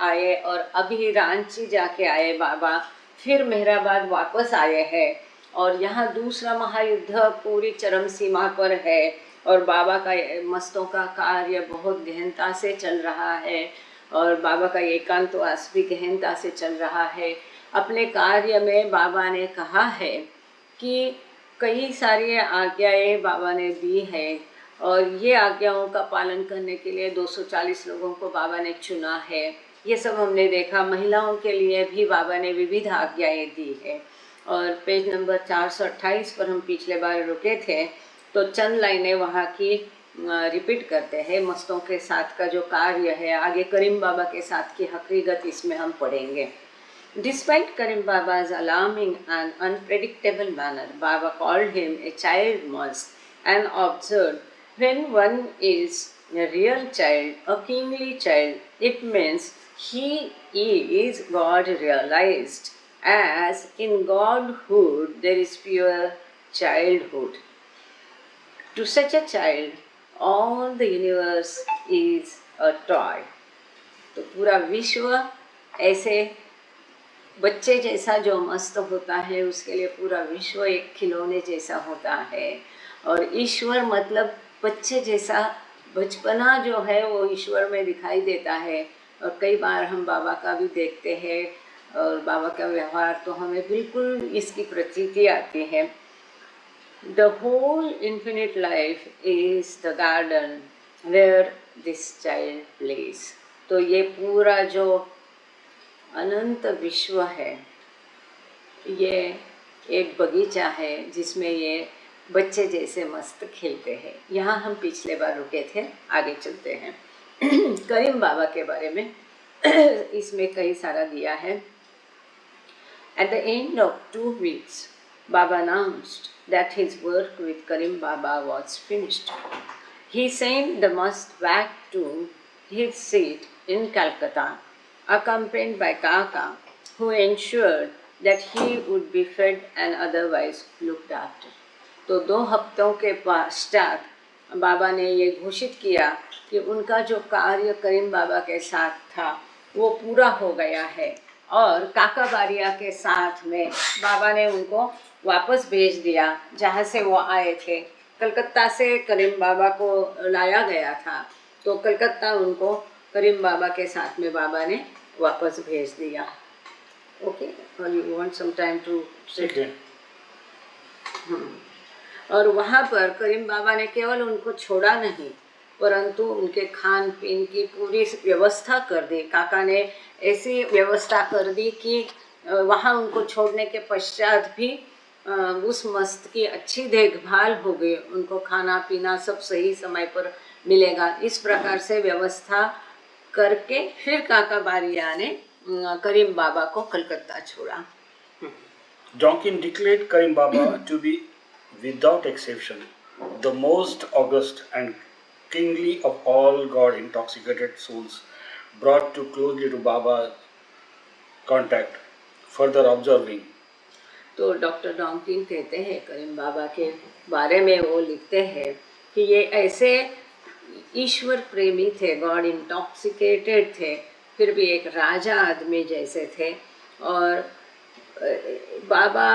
आए और अभी रांची जाके आए बाबा, फिर मेहराबाद वापस आए हैं और यहाँ दूसरा महायुद्ध पूरी चरम सीमा पर है और बाबा का मस्तों का कार्य बहुत गहनता से चल रहा है और बाबा का एकांतवास भी गहनता से चल रहा है। अपने कार्य में बाबा ने कहा है कि कई सारी आज्ञाएं बाबा ने दी है और ये आज्ञाओं का पालन करने के लिए 240 लोगों को बाबा ने चुना है। ये सब हमने देखा। महिलाओं के लिए भी बाबा ने विविध आज्ञाएं दी है और पेज नंबर 428 पर हम पिछले बार रुके थे, तो चंद लाइनें वहाँ की रिपीट करते हैं। मस्तों के साथ का जो कार्य है, आगे करीम बाबा के साथ की हकीकत इसमें हम पढ़ेंगे। Despite Karim Baba's alarming and unpredictable manner, Baba called him a child must and observed, when one is a real child, a kingly child, it means he is God realized, as in Godhood there is pure childhood. To such a child, all the universe is a toy. तो पूरा विश्व ऐसे बच्चे जैसा जो मस्त होता है, उसके लिए पूरा विश्व एक खिलौने जैसा होता है। और ईश्वर मतलब बच्चे जैसा बचपना जो है वो ईश्वर में दिखाई देता है। और कई बार हम बाबा का भी देखते हैं और बाबा का व्यवहार तो हमें बिल्कुल इसकी प्रतीति आती है। The whole infinite life is the garden where this child plays. तो ये पूरा जो अनंत विश्व है, ये एक बगीचा है जिसमें ये बच्चे जैसे मस्त खेलते हैं। यहाँ हम पिछले बार रुके थे, आगे चलते हैं। करीम बाबा के बारे में इसमें कई सारा दिया है। At the end of 2 weeks, Baba announced that his work with Karim Baba was finished. He sent the must back to his seat in Calcutta, accompanied by Kaka, who ensured that he would be fed and otherwise looked after. तो 2 हफ्तों के पश्चात बाबा ने ये घोषित किया कि उनका जो कार्य करीम बाबा के साथ था वो पूरा हो गया है और काका बारिया के साथ में बाबा ने उनको वापस भेज दिया जहाँ से वो आए थे। कलकत्ता से करीम बाबा को लाया गया था, तो कलकत्ता उनको करीम बाबा के साथ में बाबा ने वापस भेज दिया। ओके, और you want some time to sit. और वहाँ पर करीम बाबा ने केवल उनको छोड़ा नहीं, परंतु उनके खान पीन की पूरी व्यवस्था कर दी। काका ने ऐसी व्यवस्था कर दी कि वहाँ उनको छोड़ने के पश्चात भी उस मस्त की अच्छी देखभाल हो गई। उनको खाना पीना सब सही समय पर मिलेगा, इस प्रकार से व्यवस्था करके फिर काका बारिया ने करीम बाबा को कलकत्ता छोड़ा। Donkin declared Karim Baba to be, without exception, the most august and kingly of all God-intoxicated souls brought too closely to Baba's contact. Further observing, तो डॉक्टर डॉन्किन कहते हैं करीम बाबा के बारे में, वो लिखते हैं कि ये ऐसे ईश्वर प्रेमी थे, गॉड इंटॉक्सिकेटेड थे, फिर भी एक राजा आदमी जैसे थे। और बाबा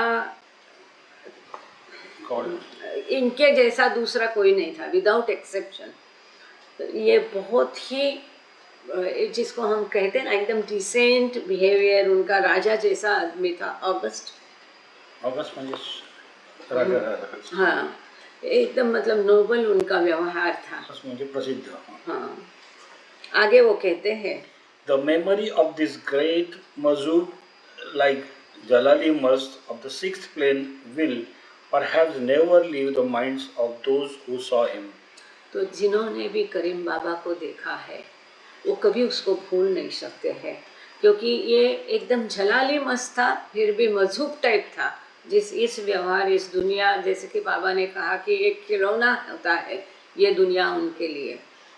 इनके जैसा दूसरा कोई नहीं था, विदाउट एक्सेप्शन। ये बहुत ही, जिसको हम कहते हैं ना, एकदम डिसेंट बिहेवियर, उनका राजा जैसा आदमी था। ऑगस्ट हाँ, एकदम मतलब नोबल उनका व्यवहार था। प्रसिद्ध। हाँ, आगे वो कहते हैं, The memory of this great Mazub, like Jalali Mast of the 6th plane, will perhaps never leave the minds of those who saw him. तो जिन्होंने भी करीम बाबा को देखा है वो कभी उसको भूल नहीं सकते हैं, क्योंकि ये एकदम जलाली मस्त था, फिर भी मजहूब टाइप था। इस व्यवहार, इस दुनिया, जैसे कि बाबा ने कहा कि एक खिलौना होता है ये दुनिया उनके लिए,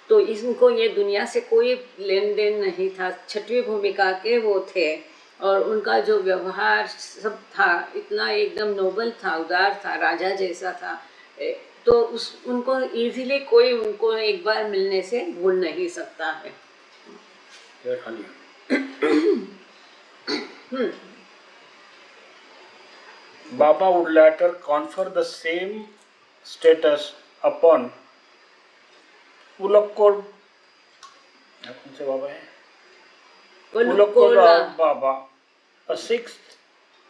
तो इनको ये दुनिया से कोई लेन देन नहीं था। 6वीं भूमिका के वो थे और उनका जो व्यवहार सब था इतना एकदम नोबल था, उदार था, राजा जैसा था। तो उनको इजीली कोई उनको एक बार मिलने से भूल नहीं सकता है। Baba would later confer the same status upon Pulakkod. कौन से बाबा हैं? Pulakkod Baba, a 6th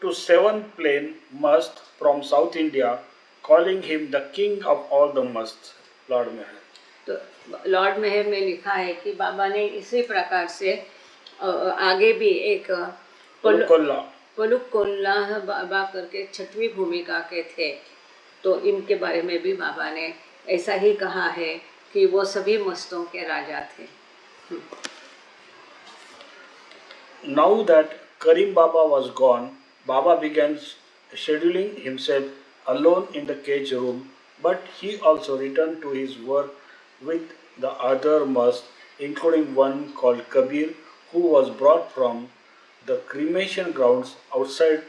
to 7th plain must from South India, calling him the king of all the musts. Lord Meher. तो लॉर्ड मेहर में लिखा है कि बाबा ने इसी प्रकार से आगे भी एक पुलुकोल्ला बाबा करके 6वीं भूमिका के थे, तो इनके बारे में भी बाबा ने ऐसा ही कहा है कि वो सभी मस्तों के राजा थे. Now that Karim Baba was gone, Baba began scheduling himself alone in the cage room, but he also returned to his work with the other musts, including one called Kabir, who was brought from the cremation grounds outside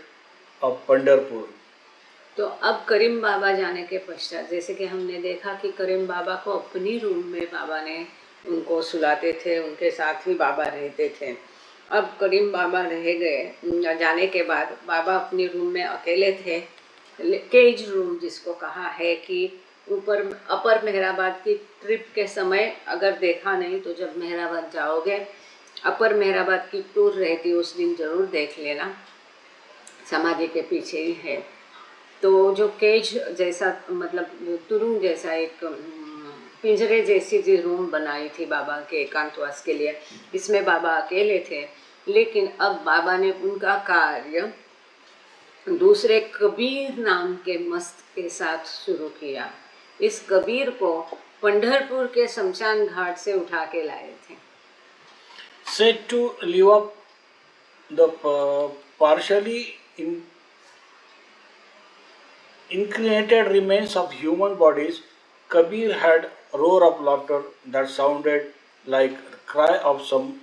of Pandharpur. तो अब करीम बाबा जाने के पश्चात जैसे कि हमने देखा कि करीम बाबा को अपनी रूम में बाबा ने उनको सुलाते थे, उनके साथ ही बाबा रहते थे. अब करीम बाबा रह गए, जाने के बाद बाबा अपनी रूम में अकेले थे. केज रूम जिसको कहा है कि ऊपर अपर मेहराबाद की ट्रिप के समय अगर देखा नहीं तो जब मेहराबाद जाओगे अपर मेहराबाद की टूर रहती उस दिन ज़रूर देख लेना, समाधि के पीछे ही है. तो जो केज जैसा मतलब तुरुंग जैसा एक पिंजरे जैसी जी रूम बनाई थी बाबा के एकांतवास के लिए, इसमें बाबा अकेले थे. लेकिन अब बाबा ने उनका कार्य दूसरे कबीर नाम के मस्त के साथ शुरू किया. इस कबीर को पंढरपुर के शमशान घाट से उठा के लाए थे. Said to live up the partially incarnated remains of human bodies, Kabir had a roar of laughter that sounded like the cry of some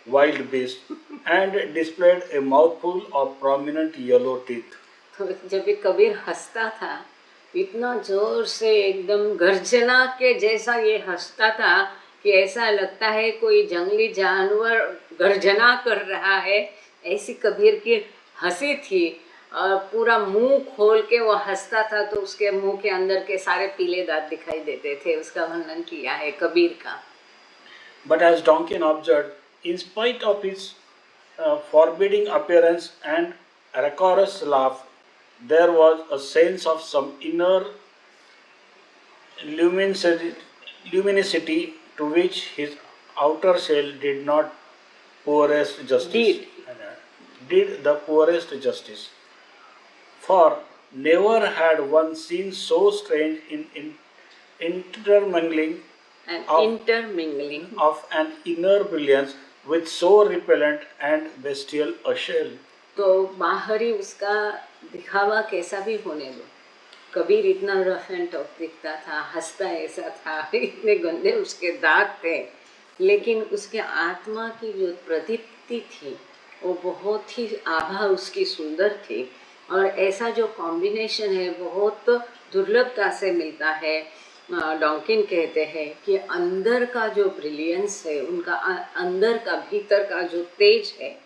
wild beast and displayed a mouthful of prominent yellow teeth. तो जब भी कबीर हंसता था इतना जोर से एकदम गर्जना के जैसा ये हंसता था कि ऐसा लगता है कोई जंगली जानवर गर्जना कर रहा है, ऐसी कबीर की हंसी थी. और पूरा मुंह खोल के वो हंसता था तो उसके मुंह के अंदर के सारे पीले दांत दिखाई देते थे. उसका वर्णन किया है कबीर का. But as Donkin observed, in spite of his forbidding appearance and rancorous laugh, there was a sense of some inner luminosity to which his outer shell did not poorest justice. Did the poorest justice. For never had one seen so strange intermingling of an inner brilliance with so repellent and bestial a shell. तो बाहरी उसका दिखावा कैसा भी होने दो, कबीर इतना rough and tough दिखता था, हंसता ऐसा था, इतने गंदे उसके दांत थे, लेकिन उसके आत्मा की जो प्रदीप्ति थी वो बहुत ही आभा उसकी सुंदर थी. और ऐसा जो कॉम्बिनेशन है बहुत दुर्लभता से मिलता है. डॉकिन कहते हैं कि अंदर का जो ब्रिलियंस है, उनका अंदर का भीतर का जो तेज है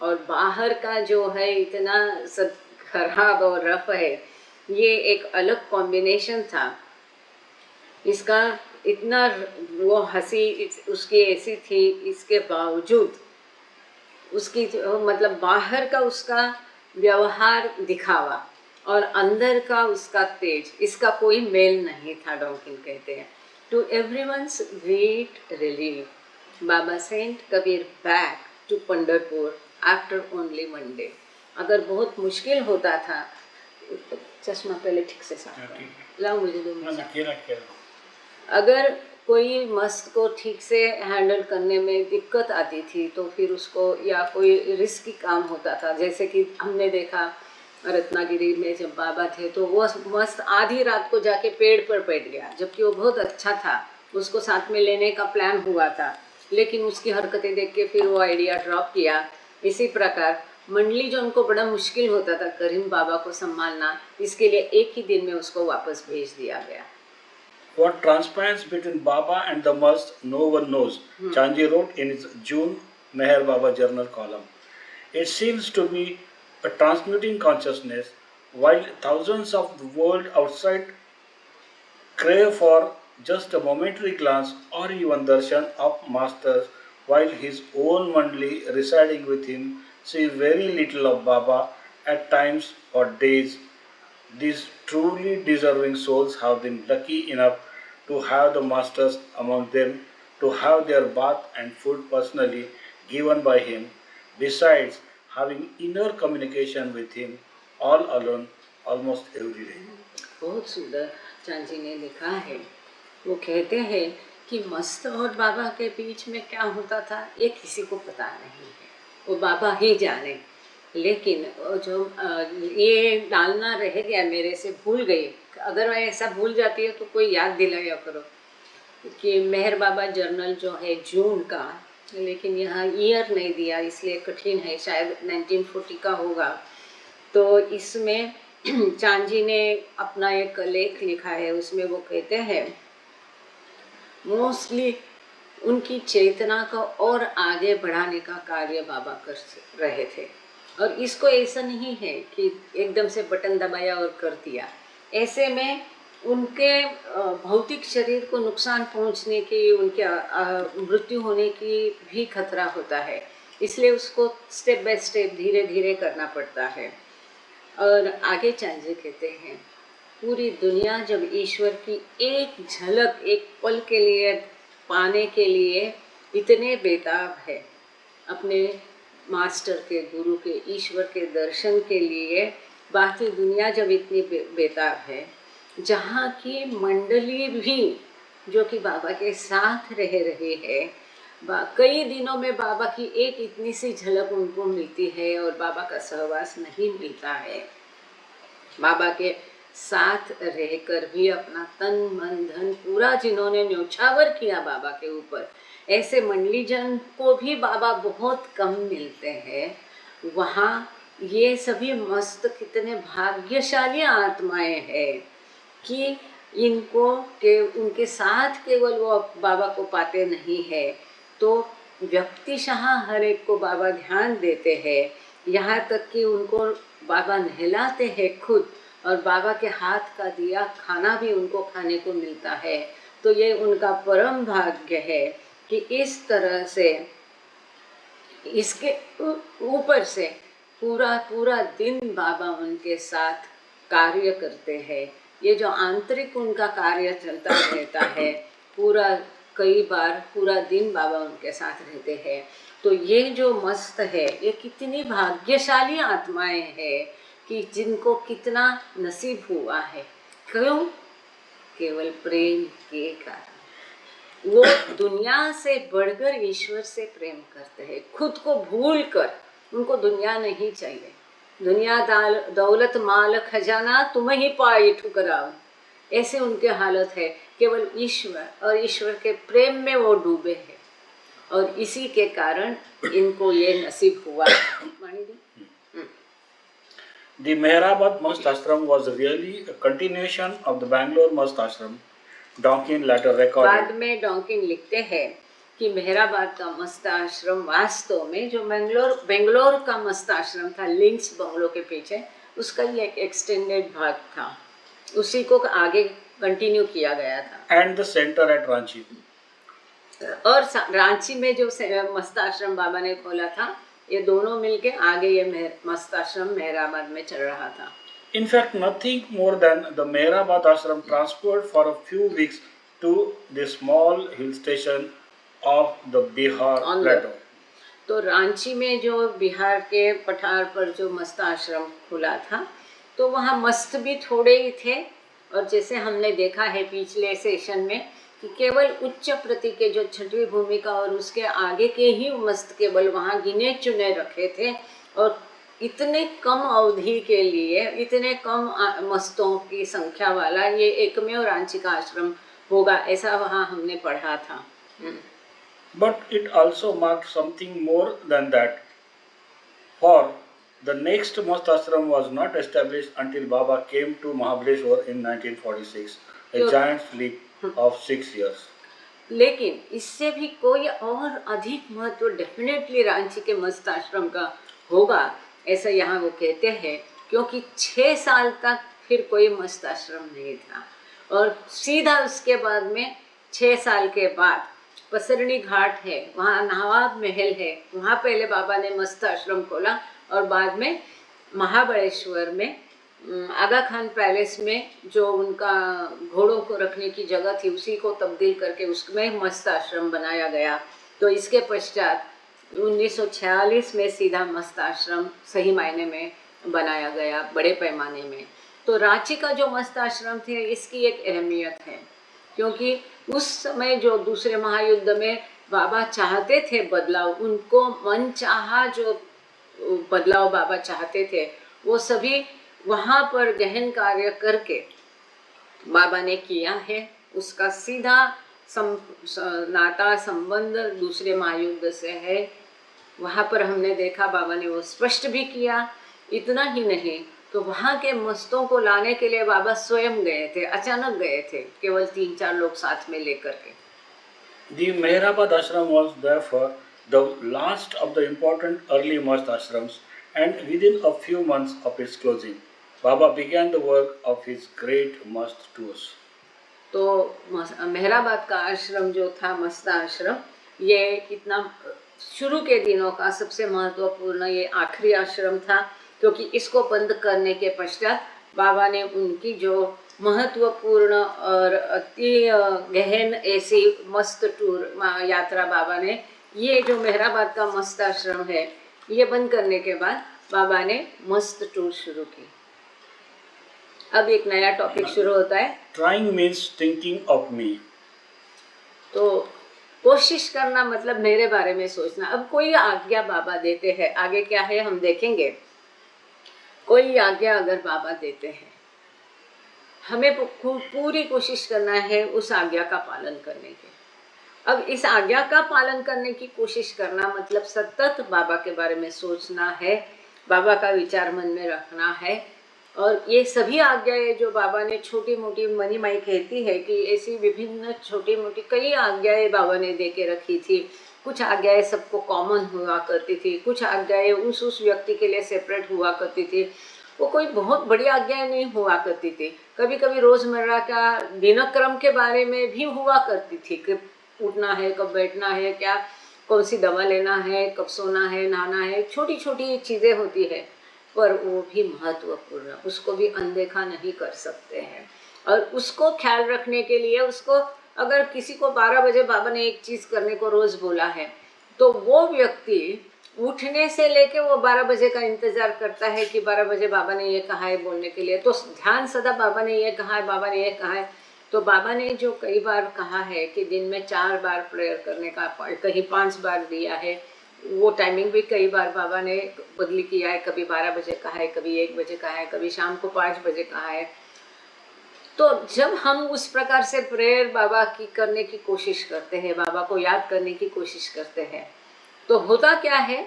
और बाहर का जो है इतना सब खराब और रफ है, ये एक अलग कॉम्बिनेशन था. इसका इतना वो हंसी उसकी ऐसी थी, इसके बावजूद उसकी मतलब बाहर का उसका व्यवहार दिखावा और अंदर का उसका तेज, इसका कोई मेल नहीं था. डॉकिन कहते हैं to everyone's great relief Baba sent Kabir back to Pandharpur after only 1 day. अगर बहुत मुश्किल होता था, चश्मा पहले ठीक से साफ लाओ मुझे 2 मिनट. अगर कोई मस्त को ठीक से हैंडल करने में दिक्कत आती थी तो फिर उसको या कोई रिस्की काम होता था, जैसे कि हमने देखा रत्नागिरी में जब बाबा थे तो वो मस्त आधी रात को जाके पेड़ पर बैठ गया, जबकि वो बहुत अच्छा था, उसको साथ में लेने का प्लान हुआ था, लेकिन उसकी हरकतें देख के फिर वो आइडिया ड्रॉप किया. इसी प्रकार मंडली जो उनको बड़ा मुश्किल होता था करीम बाबा को संभालना, इसके लिए एक ही दिन में उसको वापस भेज दिया गया. What transpires between Baba and the must, no one knows. Chanji wrote in his June Meher Baba journal column. It seems to be a transmuting consciousness, while thousands of the world outside crave for just a momentary glance or even darshan of masters, while his own mandali residing with him sees very little of Baba at times or days. These truly deserving souls have been lucky enough to have the masters among them, to have their bath and food personally given by him, besides having inner communication with him all alone almost every day. बहुत सुंदर चांद जी ने लिखा है। वो कहते हैं कि मस्त और बाबा के बीच में क्या होता था ये किसी को पता नहीं है, वो बाबा ही जाने। लेकिन वो जो ये डालना रह गया, मेरे से भूल गई। अगर मैं ऐसा भूल जाती है तो कोई याद दिलाया करो कि मेहर बाबा जर्नल जो है जून का, लेकिन यहाँ ईयर नहीं दिया इसलिए कठिन है, शायद 1940 का होगा। तो इसमें चांद जी ने अपना एक लेख लिखा है, उसमें वो कहते हैं मोस्टली उनकी चेतना को और आगे बढ़ाने का कार्य बाबा कर रहे थे। और इसको ऐसा नहीं है कि एकदम से बटन दबाया और कर दिया। ऐसे में उनके भौतिक शरीर को नुकसान पहुंचने की, उनके मृत्यु होने की भी खतरा होता है, इसलिए उसको स्टेप बाय स्टेप धीरे धीरे करना पड़ता है। और आगे चांद जी कहते हैं पूरी दुनिया जब ईश्वर की एक झलक एक पल के लिए पाने के लिए इतने बेताब है, अपने मास्टर के, गुरु के, ईश्वर के दर्शन के लिए बाकी दुनिया जब इतनी बेताब है, जहाँ की मंडली भी जो कि बाबा के साथ रह रही है, कई दिनों में बाबा की एक इतनी सी झलक उनको मिलती है और बाबा का सहवास नहीं मिलता है। बाबा के साथ रहकर भी अपना तन मन धन पूरा जिन्होंने न्योछावर किया बाबा के ऊपर, ऐसे मंडलीजन को भी बाबा बहुत कम मिलते हैं। वहाँ ये सभी मस्त कितने भाग्यशाली आत्माएं हैं कि इनको के उनके साथ केवल वो बाबा को पाते नहीं है, तो व्यक्तिशः हर एक को बाबा ध्यान देते हैं, यहाँ तक कि उनको बाबा नहलाते हैं खुद, और बाबा के हाथ का दिया खाना भी उनको खाने को मिलता है। तो ये उनका परम भाग्य है कि इस तरह से इसके ऊपर से पूरा पूरा दिन बाबा उनके साथ कार्य करते हैं। ये जो आंतरिक उनका कार्य चलता रहता है, पूरा कई बार पूरा दिन बाबा उनके साथ रहते हैं। तो ये जो मस्त है, ये कितनी भाग्यशाली आत्माएं हैं कि जिनको कितना नसीब हुआ है। क्यों? केवल प्रेम के कारण। वो दुनिया से बढ़कर ईश्वर से प्रेम करते हैं, खुद को भूल कर। उनको दुनिया नहीं चाहिए। दुनिया दौलत माल खजाना तुम ही पाई ठुकराओ, ऐसे उनके हालत है। केवल ईश्वर और ईश्वर के प्रेम में वो डूबे हैं, और इसी के कारण इनको ये नसीब हुआ। The Meherabad Mast Ashram was really a continuation of the Bangalore Mast Ashram. Donkin later recorded. बाद में डॉकिन लिखते हैं कि मेहराबाद का मस्त आश्रम वास्तव में जो बेंगलोर का मस्त आश्रम था, लिंक्स बंगलो के पीछे, उसका ये एक एक्सटेंडेड भाग था, उसी को आगे कंटिन्यू किया गया था। And the center at Ranchi. और रांची में जो मस्त आश्रम बाबा ने खोला था, ये दोनों मिलके आगे ये मस्त आश्रम मेहराबाद में चल रहा था। In fact, nothing more than the Meherabad Ashram transferred for a few weeks to the small hill station of the Bihar plateau. तो रांची में जो बिहार के पठार पर जो मस्त आश्रम खुला था, तो वहाँ मस्त भी थोड़े ही थे, और जैसे हमने देखा है पिछले सेशन में कि केवल उच्च प्रति के जो छठवीं भूमिका और उसके आगे के ही मस्त केवल वहाँ गिने चुने रखे थे, और इतने कम अवधि के लिए इतने कम मस्तों की संख्या वाला ये एकमेव रांची का आश्रम होगा, ऐसा वहाँ हमने पढ़ा था। But it also marked something more than that. For the next Mast Ashram was not established until Baba came to Mahabaleshwar in 1946, a giant leap of 6 years. लेकिन इससे भी कोई और अधिक महत्व डेफिनेटली रांची के मस्त आश्रम का होगा, ऐसा यहाँ वो कहते हैं, क्योंकि 6 साल तक फिर कोई मस्त आश्रम नहीं था। और सीधा उसके बाद में 6 साल के बाद पसरनी घाट है, वहाँ नवाब महल है, वहाँ पहले बाबा ने मस्त आश्रम खोला। और बाद में महाबलेश्वर में आगा खान पैलेस में जो उनका घोड़ों को रखने की जगह थी, उसी को तब्दील करके उसमें मस्त आश्रम बनाया गया। तो इसके पश्चात 1946 में सीधा मस्त आश्रम सही मायने में बनाया गया, बड़े पैमाने में। तो रांची का जो मस्त आश्रम थे, इसकी एक अहमियत है, क्योंकि उस समय जो दूसरे महायुद्ध में बाबा चाहते थे बदलाव, उनको मन चाहा जो बदलाव बाबा चाहते थे, वो सभी वहाँ पर गहन कार्य करके बाबा ने किया है। उसका सीधा नाता संबंध दूसरे महायुद्ध से है। वहाँ पर हमने देखा बाबा ने वो स्पष्ट भी किया। इतना ही नहीं, तो वहाँ के मस्तों को लाने के लिए बाबा स्वयं गए थे, अचानक गए थे, केवल 3-4 लोग साथ में लेकर के। The Mehrabad ashram was therefore the last of the important early Mast ashrams, and within a few months of its closing, Baba began the work of his great Mast tours. तो मेहराबाद का आश्रम जो था मस्त आश्रम, ये इतना शुरू के दिनों का सबसे महत्वपूर्ण ये आखिरी आश्रम था, क्योंकि इसको बंद करने के पश्चात बाबा ने उनकी जो महत्वपूर्ण और अति गहन ऐसी मस्त टूर यात्रा बाबा ने, ये जो मेहराबाद का मस्त आश्रम है, ये बंद करने के बाद बाबा ने मस्त टूर शुरू की। अब एक नया टॉपिक शुरू होता है। Trying means thinking of me. तो कोशिश करना मतलब मेरे बारे में सोचना। अब कोई आज्ञा बाबा देते हैं, आगे क्या है हम देखेंगे। कोई आज्ञा अगर बाबा देते हैं, हमें पूरी कोशिश करना है उस आज्ञा का पालन करने के। अब इस आज्ञा का पालन करने की कोशिश करना मतलब सतत बाबा के बारे में सोचना है, बाबा का विचार मन में रखना है। और ये सभी आज्ञाएं जो बाबा ने छोटी मोटी, मनी माई कहती है कि ऐसी विभिन्न छोटी मोटी कई आज्ञाएं बाबा ने दे के रखी थी। कुछ आज्ञाएं सबको कॉमन हुआ करती थी, कुछ आज्ञाएं उस व्यक्ति के लिए सेपरेट हुआ करती थी। वो कोई बहुत बड़ी आज्ञाएं नहीं हुआ करती थी। कभी कभी रोज़मर्रा का दिनक्रम के बारे में भी हुआ करती थी कि उठना है, कब बैठना है, क्या कौन सी दवा लेना है, कब सोना है, नहाना है, छोटी छोटी चीज़ें होती है, पर वो भी महत्वपूर्ण, उसको भी अनदेखा नहीं कर सकते हैं। और उसको ख्याल रखने के लिए उसको, अगर किसी को 12 बजे बाबा ने एक चीज़ करने को रोज़ बोला है, तो वो व्यक्ति उठने से लेके वो 12 बजे का इंतज़ार करता है कि 12 बजे बाबा ने ये कहा है बोलने के लिए। तो ध्यान सदा बाबा ने ये कहा है, बाबा ने ये कहा है। तो बाबा ने जो कई बार कहा है कि दिन में 4 बार प्रेयर करने का, कहीं 5 बार दिया है, वो टाइमिंग भी कई बार बाबा ने बदली किया है। कभी 12 बजे कहा है, कभी 1 बजे कहा है, कभी शाम को 5 बजे कहा है। तो जब हम उस प्रकार से प्रेयर बाबा की करने की कोशिश करते हैं, बाबा को याद करने की कोशिश करते हैं, तो होता क्या है,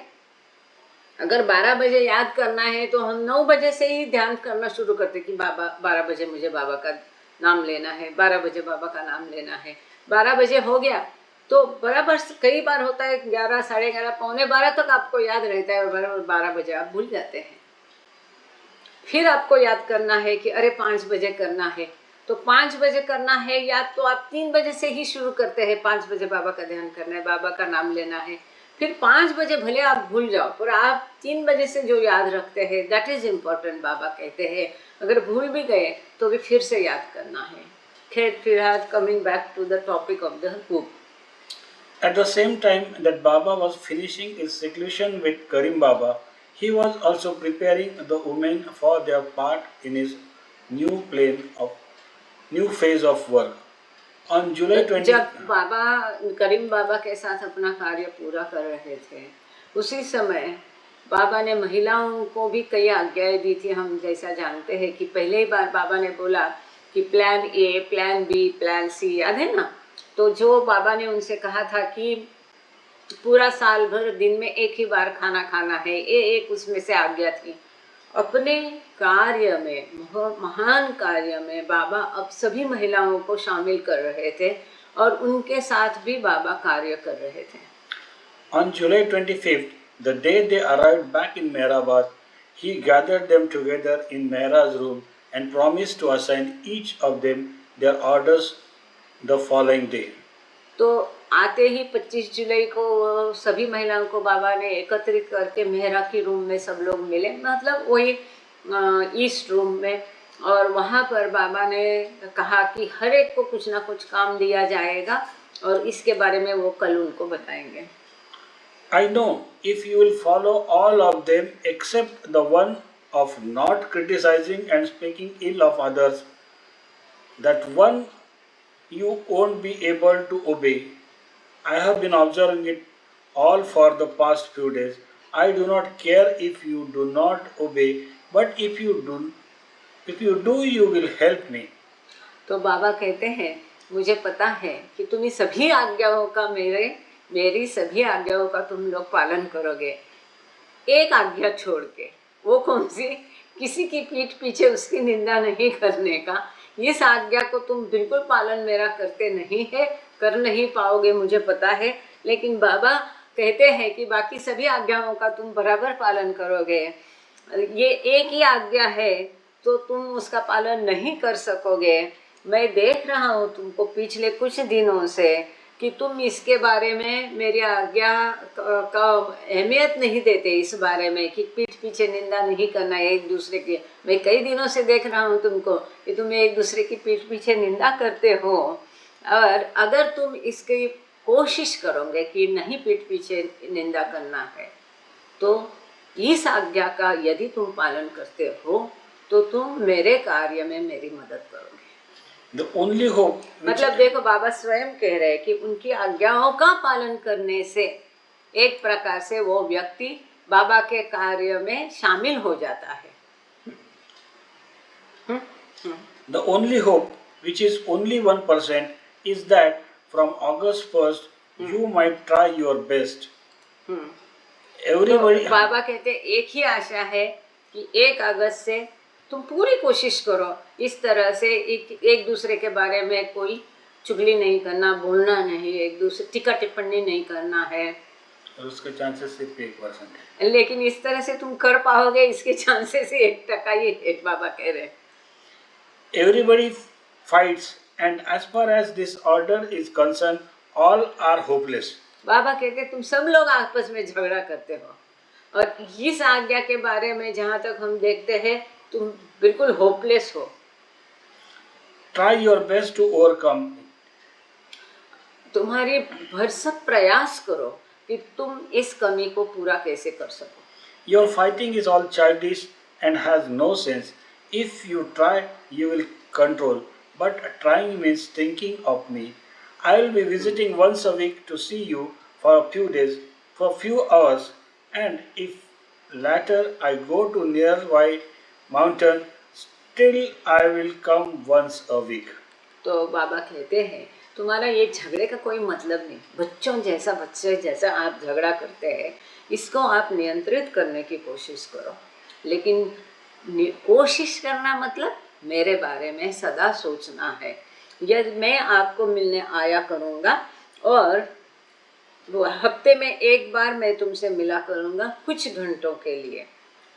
अगर 12 बजे याद करना है तो हम 9 बजे से ही ध्यान करना शुरू करते कि बाबा 12 बजे मुझे बाबा का नाम लेना है, 12 बजे बाबा का नाम लेना है। 12 बजे हो गया तो बराबर कई बार होता है 11, 11:30, 11:45 तक आपको याद रहता है, और बराबर 12 बजे आप भूल जाते हैं। फिर आपको याद करना है कि अरे 5 बजे करना है, तो 5 बजे करना है याद, तो आप 3 बजे से ही शुरू करते हैं। 5 बजे बाबा का ध्यान करना है, बाबा का नाम लेना है। फिर 5 बजे भले आप भूल जाओ, पर आप 3 बजे से जो याद रखते हैं, दैट इज़ इम्पोर्टेंट। बाबा कहते हैं अगर भूल भी गए तो भी फिर से याद करना है। खैर, फिलहाल coming back to the topic of the book. At the same time that Baba was finishing his seclusion with Karim Baba, he was also preparing the women for their part in his new phase of work. On July 20, जब बाबा करीम बाबा के साथ अपना कार्य पूरा कर रहे थे, उसी समय बाबा ने महिलाओं को भी कई आज्ञाएं दी थी। हम जैसा जानते हैं कि पहले ही बार बाबा ने बोला कि plan A, plan B, plan C, याद है ना। तो जो बाबा ने उनसे कहा था कि पूरा साल भर दिन में एक ही बार खाना खाना है, ये एक उसमें से आज्ञा थी। अपने कार्य में, महान कार्य में बाबा अब सभी महिलाओं को शामिल कर रहे थे और उनके साथ भी बाबा कार्य कर रहे थे। On July 25th, The day they arrived back in Mehrabad, he gathered them together in Mehra's room and promised to assign each of them their orders the following day. तो आते ही 25 जुलाई को वो सभी महिलाओं को बाबा ने एकत्रित करके मेहरा की रूम में सब लोग मिले, मतलब वही ईस्ट रूम में, और वहाँ पर बाबा ने कहा कि हर एक को कुछ ना कुछ काम दिया जाएगा और इसके बारे में वो कल उनको बताएंगे. I know if you will follow all of them except the one of not criticizing and speaking ill of others, that one you won't be able to obey. I have been observing it all for the past few days. I do not care if you do not obey, but if you do, you will help me. तो बाबा कहते हैं, मुझे पता है कि तुम्हें सभी आज्ञाओं का मेरी सभी आज्ञाओं का तुम लोग पालन करोगे, एक आज्ञा छोड़ के. वो कौन सी? किसी की पीठ पीछे उसकी निंदा नहीं करने का. इस आज्ञा को तुम बिल्कुल पालन मेरा करते नहीं है, कर नहीं पाओगे मुझे पता है, लेकिन बाबा कहते हैं कि बाकी सभी आज्ञाओं का तुम बराबर पालन करोगे. ये एक ही आज्ञा है तो तुम उसका पालन नहीं कर सकोगे. मैं देख रहा हूँ तुमको पिछले कुछ दिनों से कि तुम इसके बारे में, मेरी आज्ञा का अहमियत नहीं देते, इस बारे में कि पीठ पीछे निंदा नहीं करना है एक दूसरे की. मैं कई दिनों से देख रहा हूँ तुमको कि तुम एक दूसरे की पीठ पीछे निंदा करते हो, और अगर तुम इसकी कोशिश करोगे कि नहीं पीठ पीछे निंदा करना है, तो इस आज्ञा का यदि तुम पालन करते हो तो तुम मेरे कार्य में मेरी मदद करोगे. The only hope मतलब देखो बाबा स्वयं कह रहे हैं कि उनकी आज्ञाओं का पालन करने से एक प्रकार से वो व्यक्ति बाबा के कार्य में शामिल हो जाता है. The only hope, which is only 1%, is that from August 1st, you might try your best. Everybody. तो बाबा कहते हैं एक ही आशा है कि 1 अगस्त से तुम पूरी कोशिश करो इस तरह से एक दूसरे के बारे में कोई चुगली नहीं करना, बोलना नहीं, एक दूसरे टीका टिप्पणी नहीं करना है. और उसके चांसेस सिर्फ 1% है. लेकिन इस तरह से तुम कर पाओगे, इसके चांसेस 1% ही है, बाबा कह रहे हैं. Everybody fights, and as far as this order is concerned, all are hopeless. बाबा कहते तुम सब लोग आपस में झगड़ा करते हो, और इस आज्ञा के बारे में जहाँ तक हम देखते हैं तुम बिल्कुल होपलेस हो. Try your best to overcome. तुम्हारी भरसक प्रयास करो कि तुम इस कमी को पूरा कैसे कर सको. Your fighting is all childish and has no sense. If you try, you will control. But trying means thinking of me. I will be visiting once a week to see you for a few days, for a few hours, and if later I go to nearby mountain, still I will come once a week. तो बाबा कहते हैं तुम्हारा ये झगड़े का कोई मतलब नहीं. बच्चे जैसा आप झगड़ा करते हैं, इसको आप नियंत्रित करने की कोशिश करो, लेकिन कोशिश करना मतलब मेरे बारे में सदा सोचना है. यदि मैं आपको मिलने आया करूँगा और वो हफ्ते में एक बार मैं तुमसे मिला करूँगा कुछ घंटों के लिए.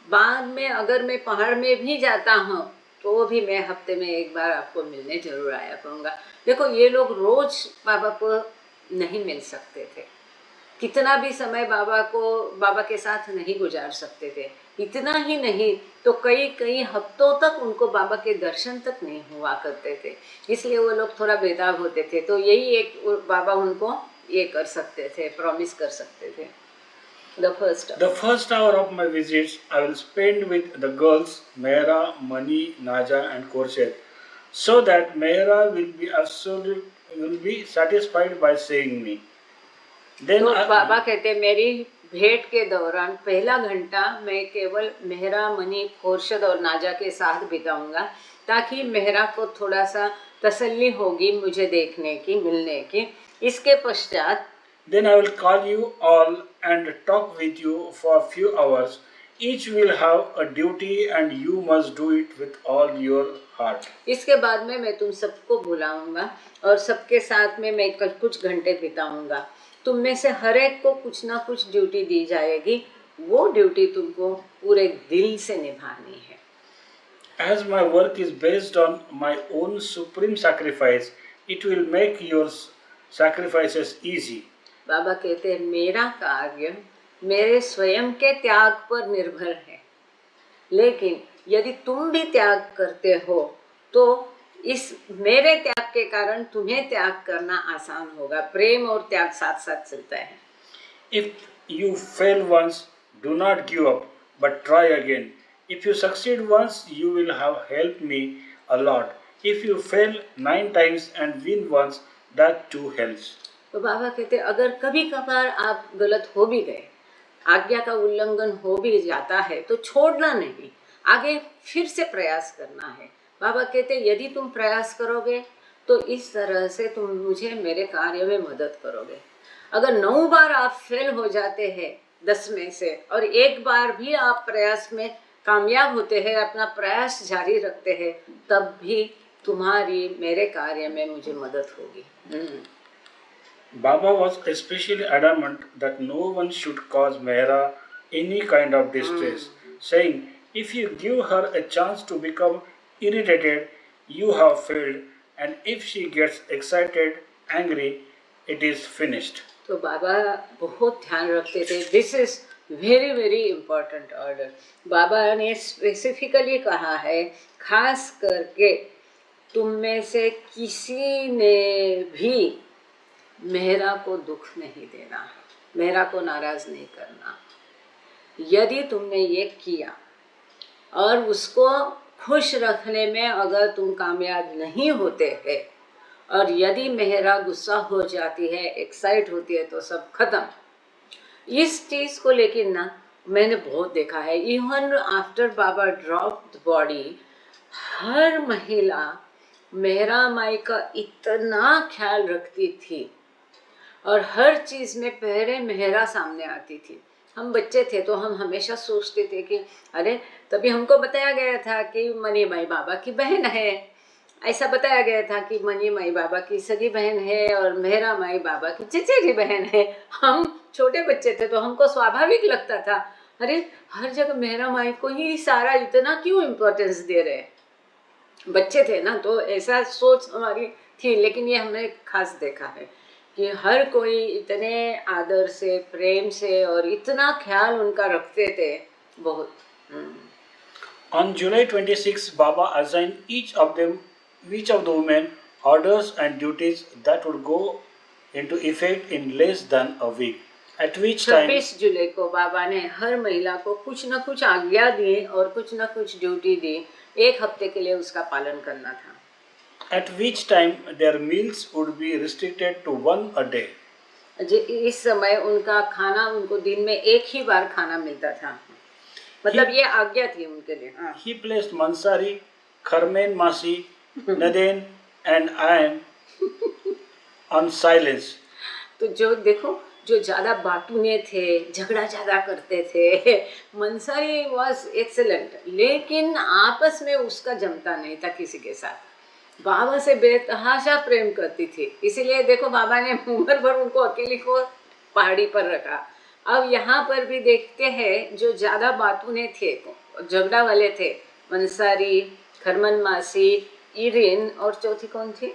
बाद में अगर मैं पहाड़ में भी जाता हूँ तो भी मैं हफ्ते में एक बार आपको मिलने जरूर आया करूँगा. देखो ये लोग रोज बाबा को नहीं मिल सकते थे, कितना भी समय बाबा के साथ नहीं गुजार सकते थे. इतना ही नहीं तो कई हफ्तों तक उनको बाबा के दर्शन तक नहीं हुआ करते थे, इसलिए वो लोग थोड़ा बेताब होते थे. तो यही एक बाबा उनको ये कर सकते थे, प्रॉमिस कर सकते थे. The first hour of my visits I will spend with the girls Mehra, Mani, Naja and Khorshid, so that Mehra will be satisfied by seeing me. Then तो बाबा कहते मेरी भेंट के दौरान पहला घंटा मैं केवल मेहरा, मनी, खोरशद और नाजा के साथ बिताऊंगा, ताकि मेहरा को थोड़ा सा तसल्ली होगी मुझे देखने की, मिलने की. इसके पश्चात Then I will call you all and talk with you for a few hours. Each will have a duty and you must do it with all your heart. इसके बाद में मैं तुम सबको बुलाऊंगा और सबके साथ में मैं कुछ घंटे बिताऊंगा. तुम में से हर एक को कुछ ना कुछ ड्यूटी दी जाएगी, वो ड्यूटी तुमको पूरे दिल से निभानी है। As my work is based on my own supreme sacrifice, it will make your sacrifices easy. बाबा कहते हैं मेरा कार्य मेरे स्वयं के त्याग पर निर्भर है, लेकिन यदि तुम भी त्याग करते हो तो इस मेरे त्याग के कारण तुम्हें त्याग करना आसान होगा। प्रेम और त्याग साथ साथ चलता है। If you fail once, do not give up, but try again. If you succeed once, you will have helped me a lot. If you fail 9 times and win once, that too helps. तो बाबा कहते अगर कभी कभार आप गलत हो भी गए, आज्ञा का उल्लंघन हो भी जाता है, तो छोड़ना नहीं, आगे फिर से प्रयास करना है। बाबा कहते यदि तुम प्रयास करोगे तो इस तरह से तुम मुझे मेरे कार्य में मदद करोगे। अगर 9 बार आप फेल हो जाते हैं 10 में से और एक बार भी आप प्रयास में कामयाब होते हैं, अपना प्रयास जारी रखते हैं, तब भी तुम्हारी मेरे कार्य में मुझे मदद होगी। Baba was especially adamant that no one should cause Mehra any kind of distress, saying, if you give her a chance to become irritated, you have failed, and if she gets excited, angry, it is finished. तो बाबा बहुत ध्यान रखते थे, this is very very important order. Baba ने specifically कहा है, खास करके तुम में से किसी ने भी मेहरा को दुख नहीं देना, मेहरा को नाराज नहीं करना। यदि तुमने ये किया और उसको खुश रखने में अगर तुम कामयाब नहीं होते हैं और यदि मेहरा गुस्सा हो जाती है, एक्साइट होती है, तो सब खत्म। इस चीज़ को लेकिन ना मैंने बहुत देखा है, even after Baba drop the body, हर महिला मेहरा माई का इतना ख्याल रखती थी और हर चीज़ में पहले मेहरा सामने आती थी। हम बच्चे थे तो हम हमेशा सोचते थे कि अरे तभी हमको बताया गया था कि मनी माई बाबा की बहन है, ऐसा बताया गया था कि मनी माई बाबा की सगी बहन है और मेहरा माई बाबा की चचेरी बहन है। हम छोटे बच्चे थे तो हमको स्वाभाविक लगता था, अरे हर जगह मेहरा माई को ही सारा इतना क्यों इम्पोर्टेंस दे रहे हैं। बच्चे थे ना तो ऐसा सोच हमारी थी, लेकिन ये हमने खास देखा है कि हर कोई इतने आदर से, प्रेम से और इतना ख्याल उनका रखते थे, बहुत। On July 26, Baba assigned each of the women orders and duties that would go into effect in less than a week. At which time 26 जुलाई को बाबा ने हर महिला को कुछ न कुछ आज्ञा दी और कुछ न कुछ ड्यूटी दी, एक हफ्ते के लिए उसका पालन करना था। At which time their meals would be restricted to one a day. इस समय उनका खाना, उनको दिन में एक ही बार खाना मिलता था, मतलब ये आज्ञा थी उनके लिए। He placed Mansari, Kharmen Masi, Naden and Ayan on silence. तो जो देखो, जो ज़्यादा बातूने थे, झगड़ा ज़्यादा करते थे, मंसारी वॉज एक्सेलेंट, लेकिन आपस में उसका जमता नहीं था किसी के साथ। बाबा से बेतहाशा प्रेम करती थी, इसीलिए देखो बाबा ने उम्र भर उनको अकेली को पहाड़ी पर रखा। अब यहाँ पर भी देखते हैं जो ज़्यादा बातूने थे, झगड़ा वाले थे, मंसारी, खरमन मासी, इरिन और चौथी कौन थी?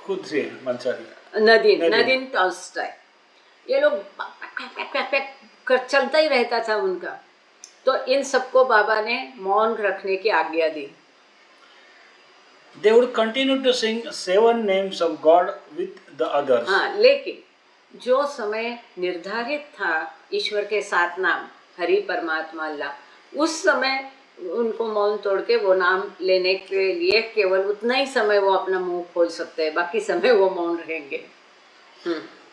खुद से मंसारी, नदीन टॉल्स्टॉय। ये लोग चलता ही रहता था उनका, तो इन सबको बाबा ने मौन रखने की आज्ञा दी। They would continue to sing 7 names of God with the others. हाँ, लेकिन जो समय निर्धारित था ईश्वर के 7 नाम, हरि परमात्मा अल्लाह, उस समय उनको मौन तोड़ के वो नाम लेने के लिए केवल उतना ही समय वो अपना मुंह खोल सकते हैं, बाकी समय वो मौन रहेंगे।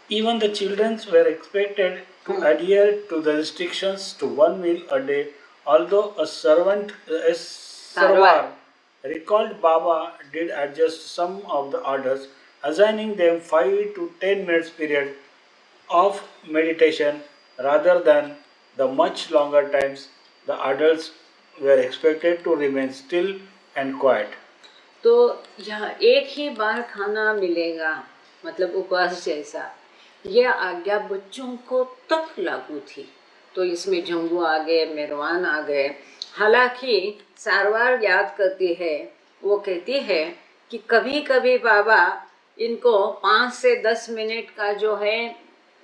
Even the children were expected to adhere to the restrictions to 1 meal a day, although a Sarwar recalled Baba did adjust some of the orders, assigning them 5 to 10 minutes period of meditation rather than the much longer times the adults were expected to remain still and quiet. तो यहाँ एक ही बार खाना मिलेगा, मतलब उपवास जैसा, ये आज्ञा बच्चों को तक लागू थी। तो इसमें जंगू आ गए, मेहरवान आ गए। हालांकि सारवार याद करती है, वो कहती है कि कभी कभी बाबा इनको 5 से 10 मिनट का जो है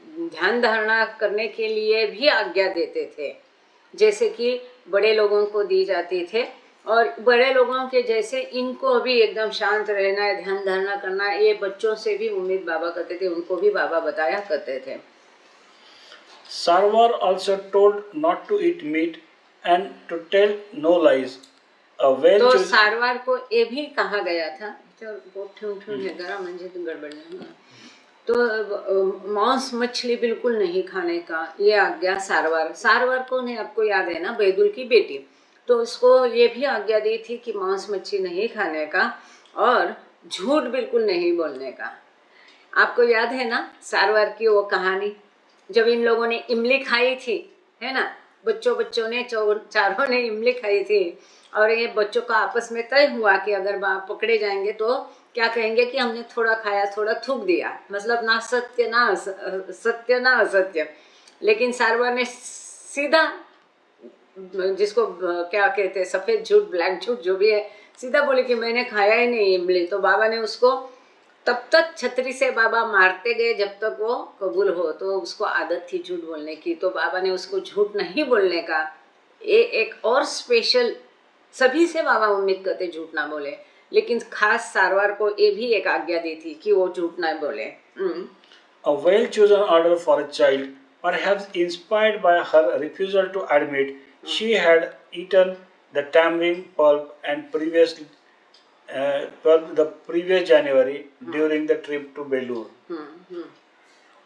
ध्यान धारणा करने के लिए भी आज्ञा देते थे, जैसे कि बड़े लोगों को दी जाती थे। और बड़े लोगों के जैसे इनको भी एकदम शांत रहना है, ध्यान धारणा करना है, ये बच्चों से भी उम्मीद बाबा करते थे, उनको भी बाबा बताया करते थे। Sarwar also told not to eat meat and to tell no lies. A well तो chosen सारवार को ये भी कहा गया था, चल बहुत ठूं है गरा मंजे तो गड़बड़ नहीं हुआ। तो मांस मछली बिल्कुल नहीं खाने का ये आज्ञा सारवार को नहीं, आपको याद है ना, बैदुल की बेटी। तो उसको ये भी आज्ञा दी थी कि मांस मछली नहीं खाने का और झूठ बिल्कुल नहीं बोलने का। आपको याद है ना सारवार की वो कहानी, जब इन लोगों ने इमली खाई थी, है ना, बच्चों ने चारों ने इमली खाई थी और ये बच्चों का आपस में तय हुआ कि अगर पकड़े जाएंगे तो क्या कहेंगे कि हमने थोड़ा खाया, थोड़ा थूक दिया, मतलब ना सत्य ना असत्य। लेकिन सारवार ने सीधा, जिसको क्या कहते हैं, सफेद झूठ, ब्लैक झूठ जो भी है, सीधा बोले कि मैंने खाया ही नहीं इमली। तो बाबा ने उसको तब तक छतरी से बाबा मारते गए जब तक वो कबूल हो। तो उसको आदत थी झूठ बोलने की, तो बाबा ने उसको झूठ नहीं बोलने का ये एक और स्पेशल, सभी से बाबा उम्मीद करते झूठ ना बोले, लेकिन खास सारवार को ये भी एक आज्ञा दी थी कि वो झूठ ना बोले। A well chosen order for a child, perhaps inspired by her refusal to admit she had eaten the tamarind pulp and the previous January during the trip to Belur.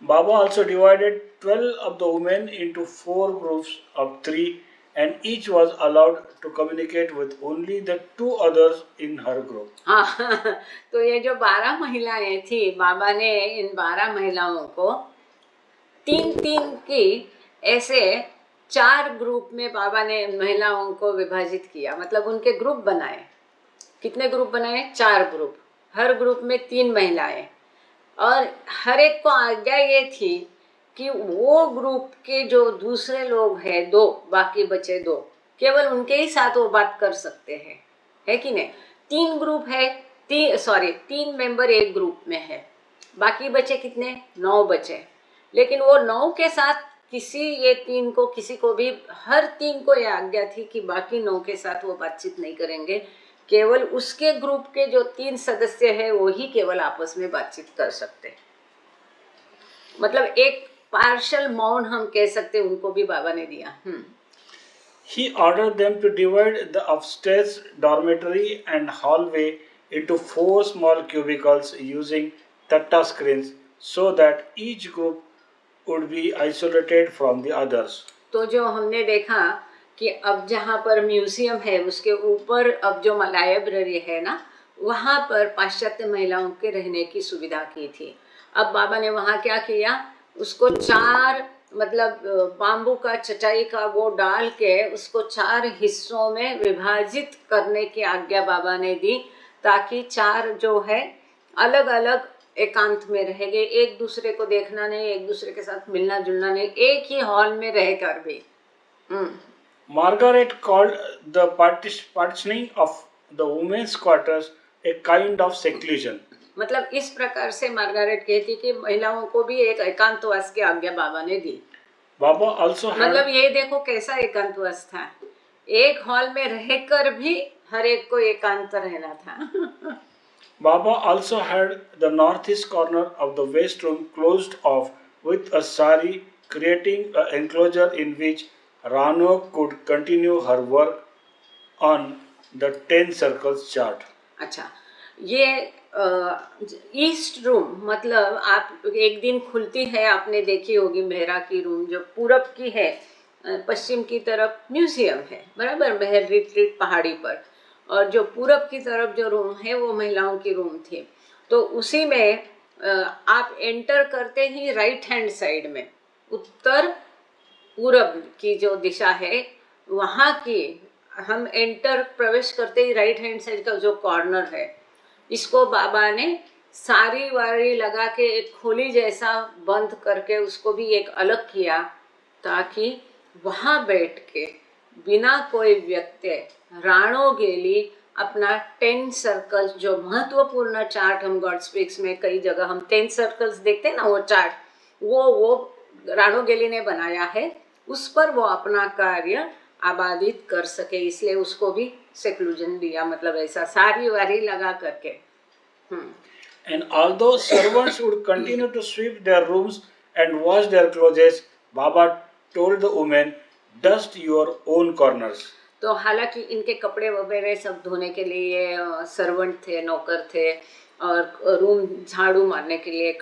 Baba also divided 12 of the women into 4 groups of 3 and each was allowed to communicate with only the 2 others in her group. हाँ, तो ये जो 12 महिलाएं थी, बाबा ने इन 12 महिलाओं को 3-3 की ऐसे 4 ग्रुप में बाबा ने महिलाओं को विभाजित किया, मतलब उनके ग्रुप बनाए। कितने ग्रुप बनाए? 4 ग्रुप, हर ग्रुप में 3 महिलाएं। और हर एक को आज्ञा ये थी कि वो ग्रुप के जो दूसरे लोग हैं 2, बाकी बचे 2, केवल उनके ही साथ वो बात कर सकते हैं, है कि नहीं। 3 ग्रुप है, 3 मेंबर एक ग्रुप में है, बाकी बचे कितने? 9 बचे। लेकिन वो 9 के साथ ये 3 को, किसी को भी, हर 3 को ये आज्ञा थी कि बाकी 9 के साथ वो बातचीत नहीं करेंगे, केवल उसके ग्रुप के जो 3 सदस्य हैं वो ही केवल आपस में बातचीत कर सकते। मतलब एक पार्शल मौन हम कह सकते, उनको भी बाबा ने दिया। He ordered them to divide the upstairs dormitory and hallway into 4 small cubicles using tatta screens so that each group would be isolated from the others. तो जो हमने देखा कि अब जहाँ पर म्यूजियम है उसके ऊपर अब जो लाइब्रेरी है ना, वहाँ पर पाश्चात्य महिलाओं के रहने की सुविधा की थी। अब बाबा ने वहाँ क्या किया, उसको 4, मतलब बाम्बू का, चटाई का वो डाल के उसको 4 हिस्सों में विभाजित करने की आज्ञा बाबा ने दी, ताकि 4 जो है अलग अलग एकांत में रहेंगे, एक दूसरे को देखना नहीं, एक दूसरे के साथ मिलना जुलना नहीं, एक ही हॉल में रहकर भी। Margaret called the partitioning of the women's quarters a kind of seclusion. मतलब इस प्रकार से मार्गारेट कहती कि महिलाओं को भी एक एकांतवास की आज्ञा बाबा ने दी। Baba also had, मतलब ये देखो कैसा एकांतवास था, एक हॉल में रहकर भी हर एक को एकांत रहना था। Baba also had the northeast corner of the west room closed off with a sari, creating an enclosure in which Rano could continue her work on the 10 circles chart. अच्छा, ये ईस्ट रूम, मतलब आप एक दिन खुलती है, आपने देखी होगी मेहरा की रूम, जो पूरब की है, पश्चिम की तरफ म्यूजियम है, बराबर, महल रिट्रीट पहाड़ी पर, और जो पूरब की तरफ जो रूम है वो महिलाओं की रूम थी। तो उसी में आप एंटर करते ही राइट हैंड साइड में, उत्तर पूरब की जो दिशा है वहाँ की, हम एंटर प्रवेश करते ही राइट हैंड साइड का जो कॉर्नर है, इसको बाबा ने सारी वारी लगा के एक खोली जैसा बंद करके उसको भी एक अलग किया, ताकि वहाँ बैठ के बिना कोई व्यत्यय राणो गेली अपना 10 सर्कल्स, जो महत्वपूर्ण चार्ट हम गॉड स्पीक्स में कई जगह हम 10 सर्कल्स देखते हैं ना, वो चार्ट वो राणो गेली ने बनाया है, उस पर वो अपना कार्य आबादित कर सके, इसलिए उसको भी सेक्लूजन दिया, मतलब ऐसा सारी वारी लगा करके। And although servants would continue to sweep their rooms and wash their clothes, Baba told the women, dust your own corners. तो हालांकि इनके कपड़े वगैरह सब धोने के लिए सर्वेंट थे, नौकर थे, और रूम झाड़ू मारने के लिए,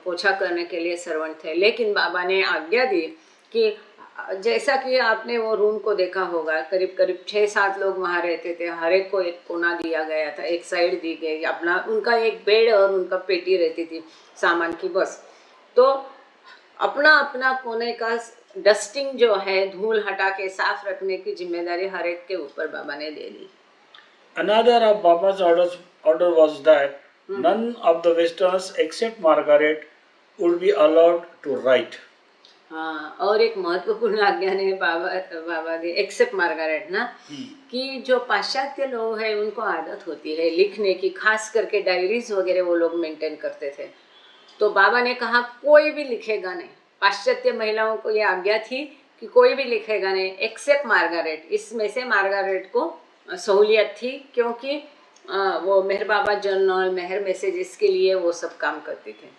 पोछा करने के लिए सर्वेंट थे, लेकिन बाबा ने आज्ञा दी कि जैसा कि आपने वो रूम को देखा होगा, करीब करीब 6-7 लोग वहाँ रहते थे, हर एक को एक कोना दिया गया था, एक साइड दी गई, अपना उनका एक बेड और उनका पेटी रहती थी सामान की, बस। तो अपना अपना कोने का डस्टिंग जो है, धूल हटा के साफ रखने की जिम्मेदारी हर एक के ऊपर बाबा ने दे दी। Another of Baba's order was that none of the Westerners except Margaret would be allowed to write. हाँ, और एक महत्वपूर्ण आज्ञा ने बाबा दी, एक्सेप्ट मार्गारेट ना, कि जो पाश्चात्य लोग हैं उनको आदत होती है लिखने की, खास करके डायरीज वगैरह वो लोग मेंटेन करते थे, तो बाबा ने कहा कोई भी लिखेगा नहीं। पाश्चात्य महिलाओं को ये आज्ञा थी कि कोई भी लिखेगा नहीं एक्सेप्ट मार्गारेट। इसमें से मार्गारेट को सहूलियत थी, क्योंकि वो मेहर बाबा जर्नल, मेहर मैसेजेस के लिए वो सब काम करती थी।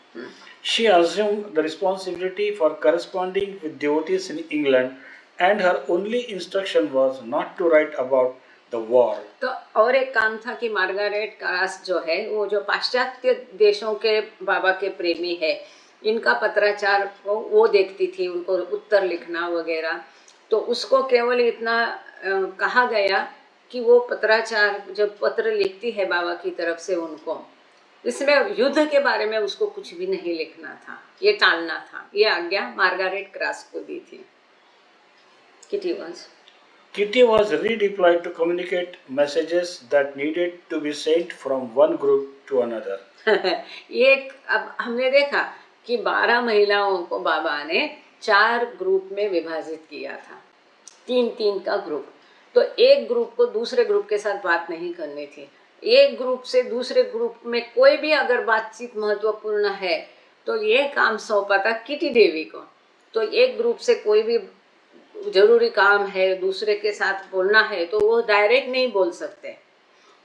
She assumed the responsibility for corresponding with devotees in England, and her only instruction was not to write about the war. तो और एक काम था कि मार्गारेट कारास जो है, वो जो पाश्चात्य देशों के बाबा के प्रेमी है, इनका पत्राचार वो देखती थी, उनको उत्तर लिखना वगैरह, तो उसको केवल इतना कहा गया कि वो पत्राचार जब पत्र लिखती है बाबा की तरफ से उनको, इसमें युद्ध के बारे में उसको कुछ भी नहीं लिखना था, ये टालना था। ये आज्ञा मार्गारेट क्रास को दी थी। Kitty was redeployed to communicate messages that needed to be sent from one group to another. ये अब हमने देखा कि 12 महिलाओं को बाबा ने 4 ग्रुप में विभाजित किया था, 3-3 का ग्रुप। तो एक ग्रुप को दूसरे ग्रुप के साथ बात नहीं करनी थी, एक ग्रुप से दूसरे ग्रुप में कोई भी अगर बातचीत महत्वपूर्ण है तो ये काम सौंपा था किटी देवी को। तो एक ग्रुप से कोई भी जरूरी काम है, दूसरे के साथ बोलना है, तो वो डायरेक्ट नहीं बोल सकते,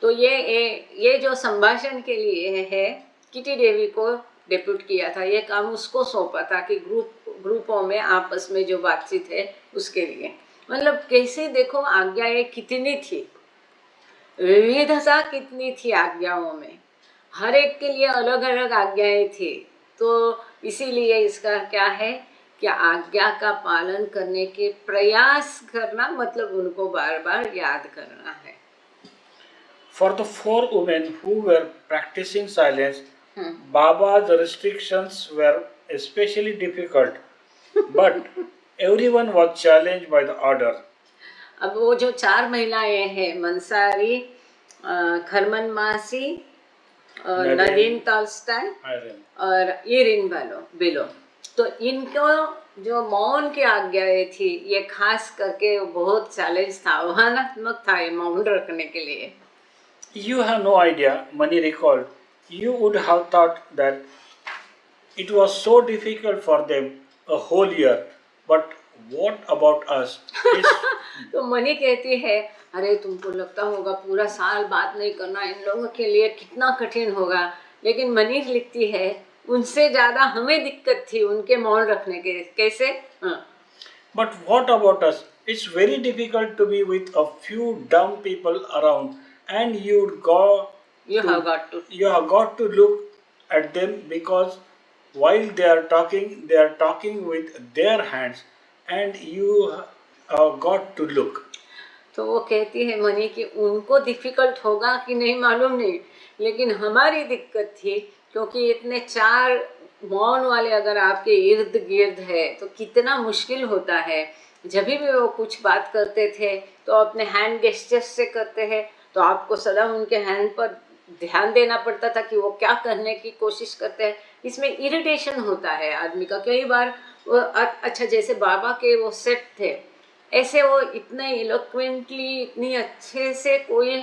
तो ये जो संभाषण के लिए है, किटी देवी को डेप्यूट किया था, ये काम उसको सौंपा था कि ग्रुपों में आपस में जो बातचीत है उसके लिए। मतलब कैसे देखो आज्ञाएं कितनी थी, विविधता कितनी थी आज्ञाओं में, हर एक के लिए अलग अलग आज्ञाएं थी। तो इसीलिए इसका क्या है कि आज्ञा का पालन करने के प्रयास करना, मतलब उनको बार बार याद करना है। For the 4 women who were practicing silence, Baba's restrictions were especially difficult, but everyone was challenged by the order. अब वो जो 4 महिलाएं हैं, मंसारी, खरमन मासी, और नदीन टॉल्स्टाय और इरिन बेलो, तो इनको जो मौन की आज्ञाएं थी, ये खास करके बहुत चैलेंज था, आह्वानात्मक था ये मौन रखने के लिए। You have no idea, Mani recalled. You would have thought that it was so difficult for them a whole year, but what about us? तो मनी कहती है, अरे तुमको लगता होगा पूरा साल बात नहीं करना इन लोगों के लिए कितना कठिन होगा, लेकिन मनी लिखती है उनसे ज्यादा हमें दिक्कत थी उनके मौन रखने के। कैसे? But what about us? It's very difficult to be with a few dumb people around, and you have got to look at them, because while they are talking with their hands, and you have got to look. तो वो कहती है money कि उनको difficult होगा कि नहीं मालूम नहीं, लेकिन हमारी दिक्कत थी, क्योंकि इतने 4 मौन वाले अगर आपके इर्द गिर्द है तो कितना मुश्किल होता है। जब भी वो कुछ बात करते थे तो अपने हैंड गेस्चर्स से करते हैं, तो आपको सदा उनके हैंड पर ध्यान देना पड़ता था कि वो क्या करने की कोशिश करते हैं। इसमें इरिटेशन होता है आदमी का कई बार। वो अच्छा जैसे बाबा के वो सेट थे, ऐसे वो इतने इलोक्वेंटली इतनी अच्छे से कोई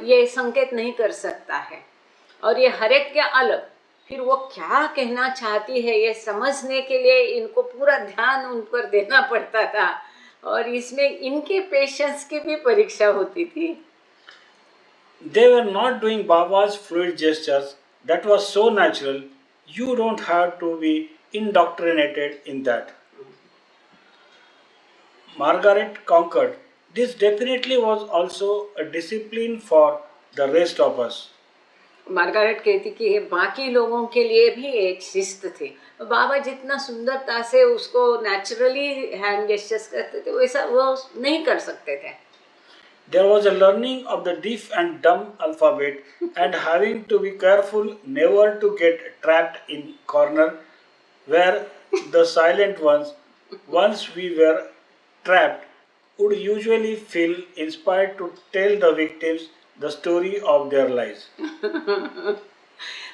ये संकेत नहीं कर सकता है, और ये हर एक के अलग। फिर वो क्या कहना चाहती है ये समझने के लिए इनको पूरा ध्यान उन पर देना पड़ता था, और इसमें इनके पेशेंस की भी परीक्षा होती थी। They were not doing Baba's fluid gestures. That was so natural. You don't have to be indoctrinated in that. Margaret conquered. This definitely was also a discipline for the rest of us. Margaret कहती कि ये बाकी लोगों के लिए भी एक शिस्त थी। बाबा जितना सुंदरता से उसको नेचुरली हैंड गेस्चर्स करते थे वैसा वो नहीं कर सकते थे। There was a learning of the deaf and dumb alphabet and having to be careful never to get trapped in corner where the silent ones, once we were trapped, would usually feel inspired to tell the victims the story of their lives.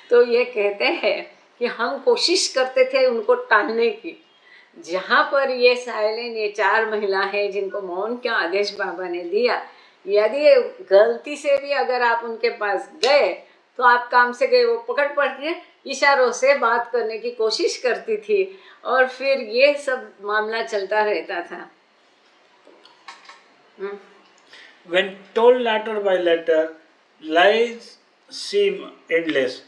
तो ये कहते हैं कि हम कोशिश करते थे उनको टालने की। जहाँ पर ये साइलेंट ये 4 महिला हैं जिनको मौन का आदेश बाबा ने दिया, यदि गलती से भी अगर आप उनके पास गए तो आप काम से गए, वो पकड़ के इशारों से बात करने की कोशिश करती थी, और फिर ये सब मामला चलता रहता था। When told letter by letter, lies seem endless.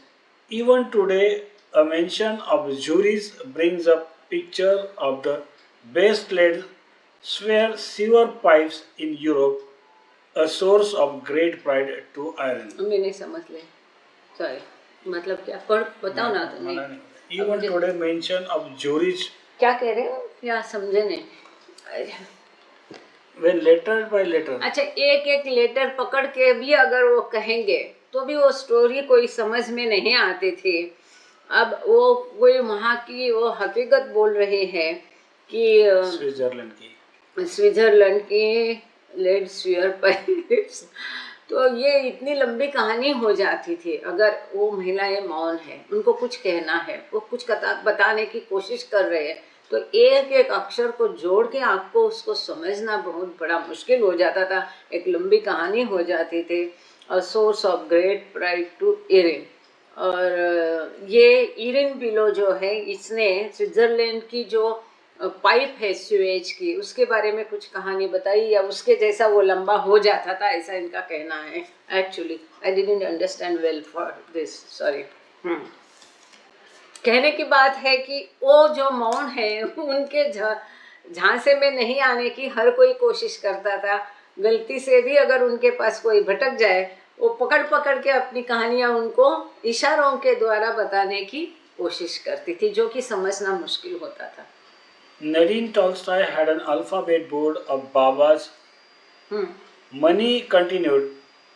Even today, a mention of juries brings up picture of the best laid sewer pipes in Europe, a source of great pride to Ireland. मैंने समझ ले, sorry, मतलब क्या पढ़ बताओ ना तुम्हें। Even today, mention of juries क्या कह रहे हो, क्या समझे नहीं। when letter by letter. अच्छा, एक एक लेटर पकड़ के भी अगर वो कहेंगे तो भी वो स्टोरी कोई समझ में नहीं आती थी। अब वो कोई वहाँ की वो हकीकत बोल रहे हैं कि स्विट्जरलैंड की लेड स्वीयर पाइप्स, तो ये इतनी लंबी कहानी हो जाती थी। अगर वो महिलाएं मौन है, उनको कुछ कहना है, वो कुछ बताने की कोशिश कर रहे हैं, तो एक एक अक्षर को जोड़ के आपको उसको समझना बहुत बड़ा मुश्किल हो जाता था। एक लंबी कहानी हो जाती थी। A source of great pride to Erin. और ये इरिन बिलो जो है, इसने स्विट्जरलैंड की जो पाइप है स्यूएज की, उसके बारे में कुछ कहानी बताई, या उसके जैसा वो लंबा हो जाता था, ऐसा इनका कहना है। Actually I didn't understand well for this, sorry. कहने की बात है कि वो जो मौन है उनके झांसे में नहीं आने की हर कोई कोशिश करता था। गलती से भी अगर उनके पास कोई भटक जाए, वो पकड़ के अपनी कहानियाँ उनको इशारों के द्वारा बताने की कोशिश करती थी, जो कि समझना मुश्किल होता था। Nadine Tolstoy had an alphabet board of Baba's money continued,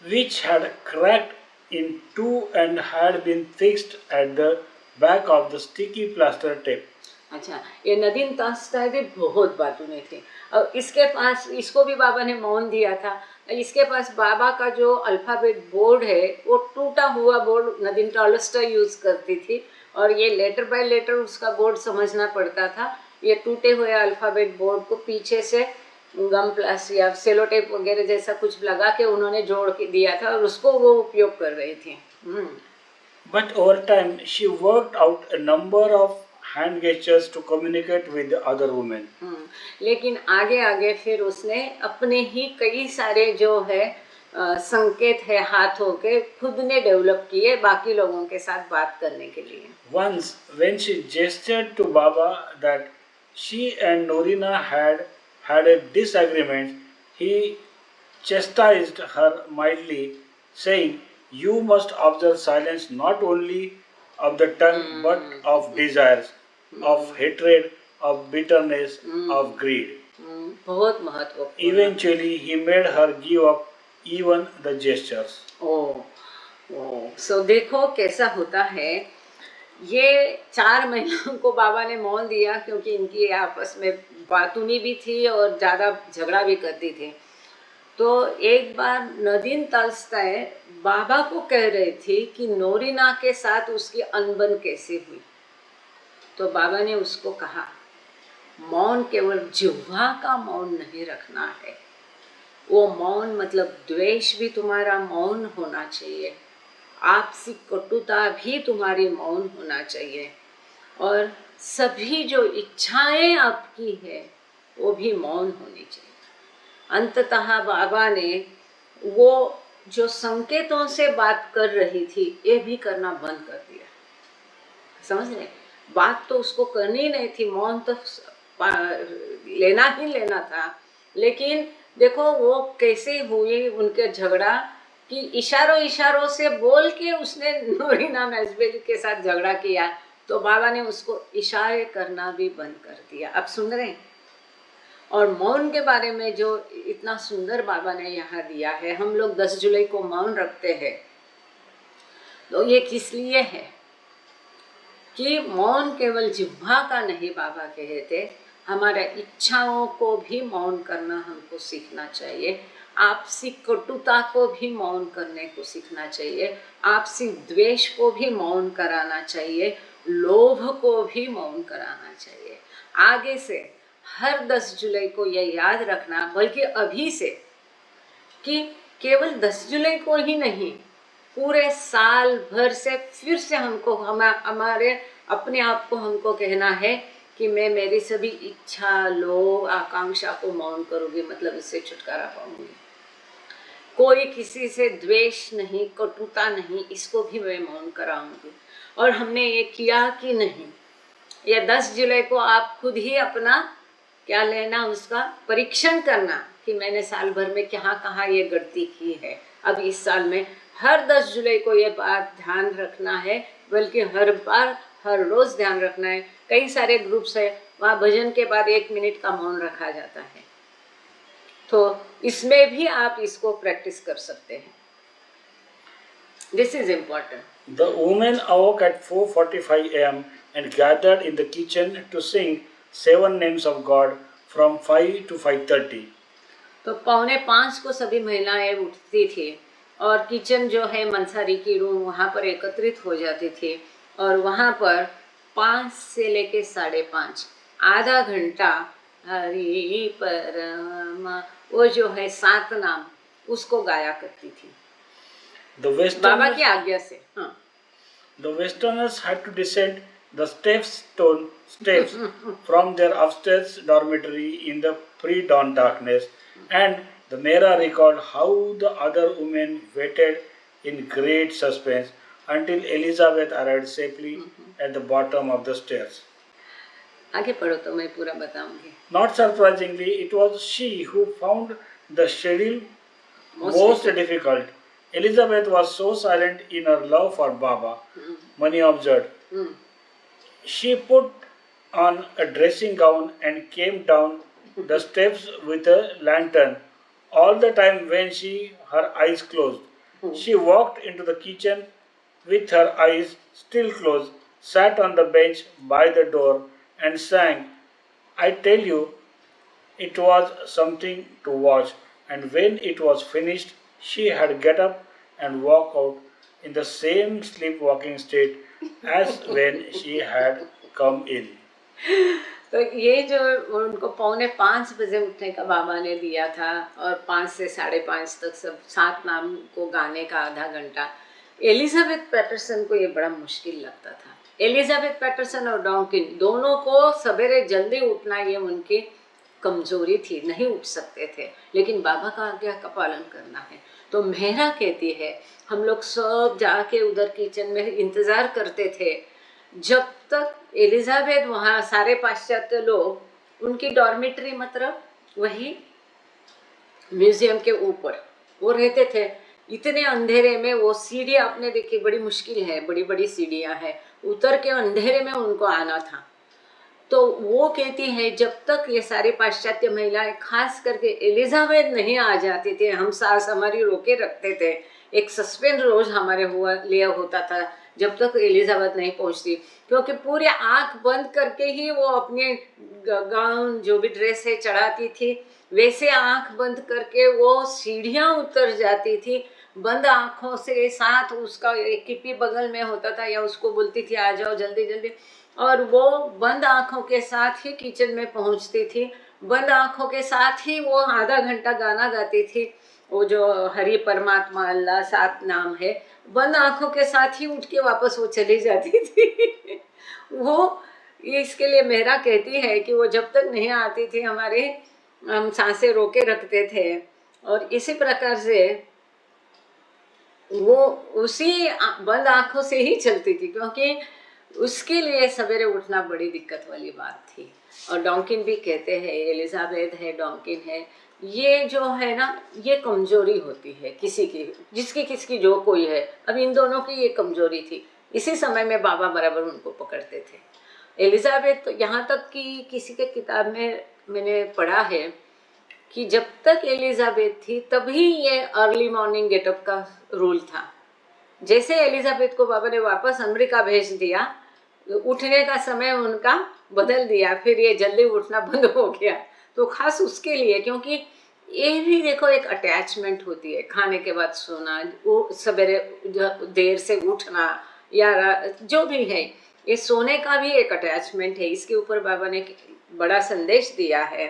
which had cracked in two and had been fixed at the back of the sticky plaster tape. अच्छा, ये नदीन तॉल्स्टॉय भी बहुत बातूनी थी। और इसके पास, इसको भी बाबा ने मौन दिया था। इसके पास बाबा का जो अल्फ़ाबेट बोर्ड है, वो टूटा हुआ बोर्ड नदीन टॉल्स्टॉय यूज़ करती थी, और ये लेटर बाय लेटर उसका बोर्ड समझना पड़ता था। ये टूटे हुए अल्फ़ाबेट बोर्ड को पीछे से गम प्लस या सेलो टेप वगैरह जैसा कुछ लगा के उन्होंने जोड़ के दिया था, और उसको वो उपयोग कर रही थी। But over time, she worked out a number of hand gestures to communicate with the other women. लेकिन आगे आगे फिर उसने अपने ही कई सारे जो है संकेत है हाथों के खुद ने डेवलप किए बाकी लोगों के साथ बात करने के लिए। Once, when she gestured to Baba that she and Norina had a disagreement, he chastised her mildly, saying, "You must observe silence not only of the tongue but of desires, of hatred, of bitterness, of greed." बहुत महत्वपूर्ण। Eventually, he made her give up even the gestures. सो देखो कैसा होता है। ये 4 महिलाओं को बाबा ने मौन दिया क्योंकि इनकी आपस में बातूनी भी थी और ज़्यादा झगड़ा भी करती थी। तो एक बार नदीन तल्स्ताय बाबा को कह रही थी कि नोरिना के साथ उसकी अनबन कैसे हुई। तो बाबा ने उसको कहा, मौन केवल जिह्वा का मौन नहीं रखना है, वो मौन मतलब द्वेष भी तुम्हारा मौन होना चाहिए, आपसी कटुता भी तुम्हारी मौन होना चाहिए, और सभी जो इच्छाएं आपकी है वो भी मौन होनी चाहिए। अंततः बाबा ने वो जो संकेतों से बात कर रही थी ये भी करना बंद कर दिया। समझ रहे, बात तो उसको करनी नहीं थी, मौन तो लेना ही लेना था, लेकिन देखो वो कैसे हुई उनके झगड़ा कि इशारों इशारों से बोल के उसने नोरिना मैजबेल के साथ झगड़ा किया, तो बाबा ने उसको इशारे करना भी बंद कर दिया। अब सुन रहे हैं, और मौन के बारे में जो इतना सुंदर बाबा ने यहाँ दिया है, हम लोग 10 जुलाई को मौन रखते हैं, तो ये किस लिए है कि मौन केवल जिह्वा का नहीं, बाबा कहते हमारे इच्छाओं को भी मौन करना हमको सीखना चाहिए, आपसी कटुता को भी मौन करने को सीखना चाहिए, आपसी द्वेष को भी मौन कराना चाहिए, लोभ को भी मौन कराना चाहिए। आगे से हर 10 जुलाई को यह याद रखना, बल्कि अभी से, कि केवल 10 जुलाई को ही नहीं, पूरे साल भर से फिर से हमको हमारे अपने आप को हमको कहना है कि मैं मेरी सभी इच्छा, लोभ, आकांक्षा को मौन करूँगी, मतलब इससे छुटकारा पाऊंगी। कोई किसी से द्वेष नहीं, कटुता नहीं, इसको भी मैं मौन कराऊंगी। और हमने ये किया कि नहीं, ये 10 जुलाई को आप खुद ही अपना क्या लेना, उसका परीक्षण करना कि मैंने साल भर में कहाँ ये गलती की है। अब इस साल में हर 10 जुलाई को ये बात ध्यान रखना है, बल्कि हर बार हर रोज़ ध्यान रखना है। कई सारे ग्रुप्स है, वहाँ भजन के बाद 1 मिनट का मौन रखा जाता है, तो इसमें भी आप इसको प्रैक्टिस कर सकते हैं। This is important. The women awoke at 4:45 a.m. and gathered in the kitchen to sing 7 names of God from 5 to 5:30. तो 4:45 को सभी महिलाएं उठती थी और किचन जो है मंसारी की रूम, वहाँ पर एकत्रित हो जाती थी, और वहाँ पर 5 से लेके 5:30 आधा घंटा हरि परमा, वो जो है 7 नाम, उसको गाया करती थी The बाबा Westerners, की आज्ञा से। हाँ, the Westerners had to descend the stone steps from their upstairs dormitory in the pre-dawn darkness, and the Mera recalled how the other women waited in great suspense until Elizabeth arrived safely at the bottom of the stairs. आगे पढ़ो तो मैं पूरा बताऊंगी। Not surprisingly, it was she who found the schedule most difficult. Elizabeth was so silent in her love for Baba, Mani observed. She put on a dressing gown and came down the steps with a lantern. All the time when her eyes closed, she walked into the kitchen with her eyes still closed, sat on the bench by the door and sang. I tell you, it was something to watch, and when it was finished, she had get up and walk out in the same sleepwalking state as when she had come in. तो ये जो उनको 4:45 बजे उठने का बाबा ने दिया था, और 5 से 5:30 तक सब 7 नाम को गाने का आधा घंटा, एलिजाबेथ पैटरसन को ये बड़ा मुश्किल लगता था। एलिजाबेथ पैटरसन और डॉकिन दोनों को सवेरे जल्दी उठना ये उनकी कमजोरी थी, नहीं उठ सकते थे, लेकिन बाबा का आज्ञा का पालन करना है। तो मेहरा कहती है हम लोग सब जाके उधर किचन में इंतज़ार करते थे जब तक एलिजाबेथ, वहाँ सारे पाश्चात्य लोग उनकी डॉर्मेट्री, मतलब वही म्यूजियम के ऊपर वो रहते थे, इतने अंधेरे में वो सीढ़ी आपने देखी, बड़ी मुश्किल है, बड़ी बड़ी सीढ़ियाँ हैं, उतर के अंधेरे में उनको आना था। तो वो कहती है जब तक ये सारी पाश्चात्य महिलाएं, खास करके एलिजाबेथ नहीं आ जाती थी, हम सास हमारी रोके रखते थे, एक सस्पेंस रोज हमारे लिए होता था जब तक एलिजाबेथ नहीं पहुंचती, क्योंकि पूरी आंख बंद करके ही वो अपने गाउन जो भी ड्रेस है चढ़ाती थी, वैसे आंख बंद करके वो सीढ़ियां उतर जाती थी, बंद आंखों से साथ उसका एक किपी बगल में होता था या उसको बोलती थी आ जाओ जल्दी जल्दी, और वो बंद आंखों के साथ ही किचन में पहुंचती थी, बंद आंखों के साथ ही वो आधा घंटा गाना गाती थी, वो जो हरि परमात्मा अल्लाह 7 नाम है, बंद आंखों के साथ ही उठ के वापस वो चली जाती थी। वो इसके लिए मेहरा कहती है कि वो जब तक नहीं आती थी हमारे, हम सांसें रोके रखते थे, और इसी प्रकार से वो उसी बंद आंखों से ही चलती थी, क्योंकि उसके लिए सवेरे उठना बड़ी दिक्कत वाली बात थी। और डॉन्किन भी कहते हैं, एलिजाबेथ है, डॉन्किन है, ये जो है ना, ये कमजोरी होती है किसी की, किसकी जो कोई है। अब इन दोनों की ये कमजोरी थी, इसी समय में बाबा बराबर उनको पकड़ते थे। एलिजाबेथ तो यहाँ तक कि किसी के किताब में मैंने पढ़ा है कि जब तक एलिजाबेथ थी तभी ये अर्ली मॉर्निंग गेटअप का रूल था। जैसे एलिजाबेथ को बाबा ने वापस अमेरिका भेज दिया, उठने का समय उनका बदल दिया, फिर ये जल्दी उठना बंद हो गया। तो खास उसके लिए, क्योंकि ये भी देखो एक अटैचमेंट होती है, खाने के बाद सोना, वो सवेरे देर से उठना, या जो भी है, ये सोने का भी एक अटैचमेंट है। इसके ऊपर बाबा ने बड़ा संदेश दिया है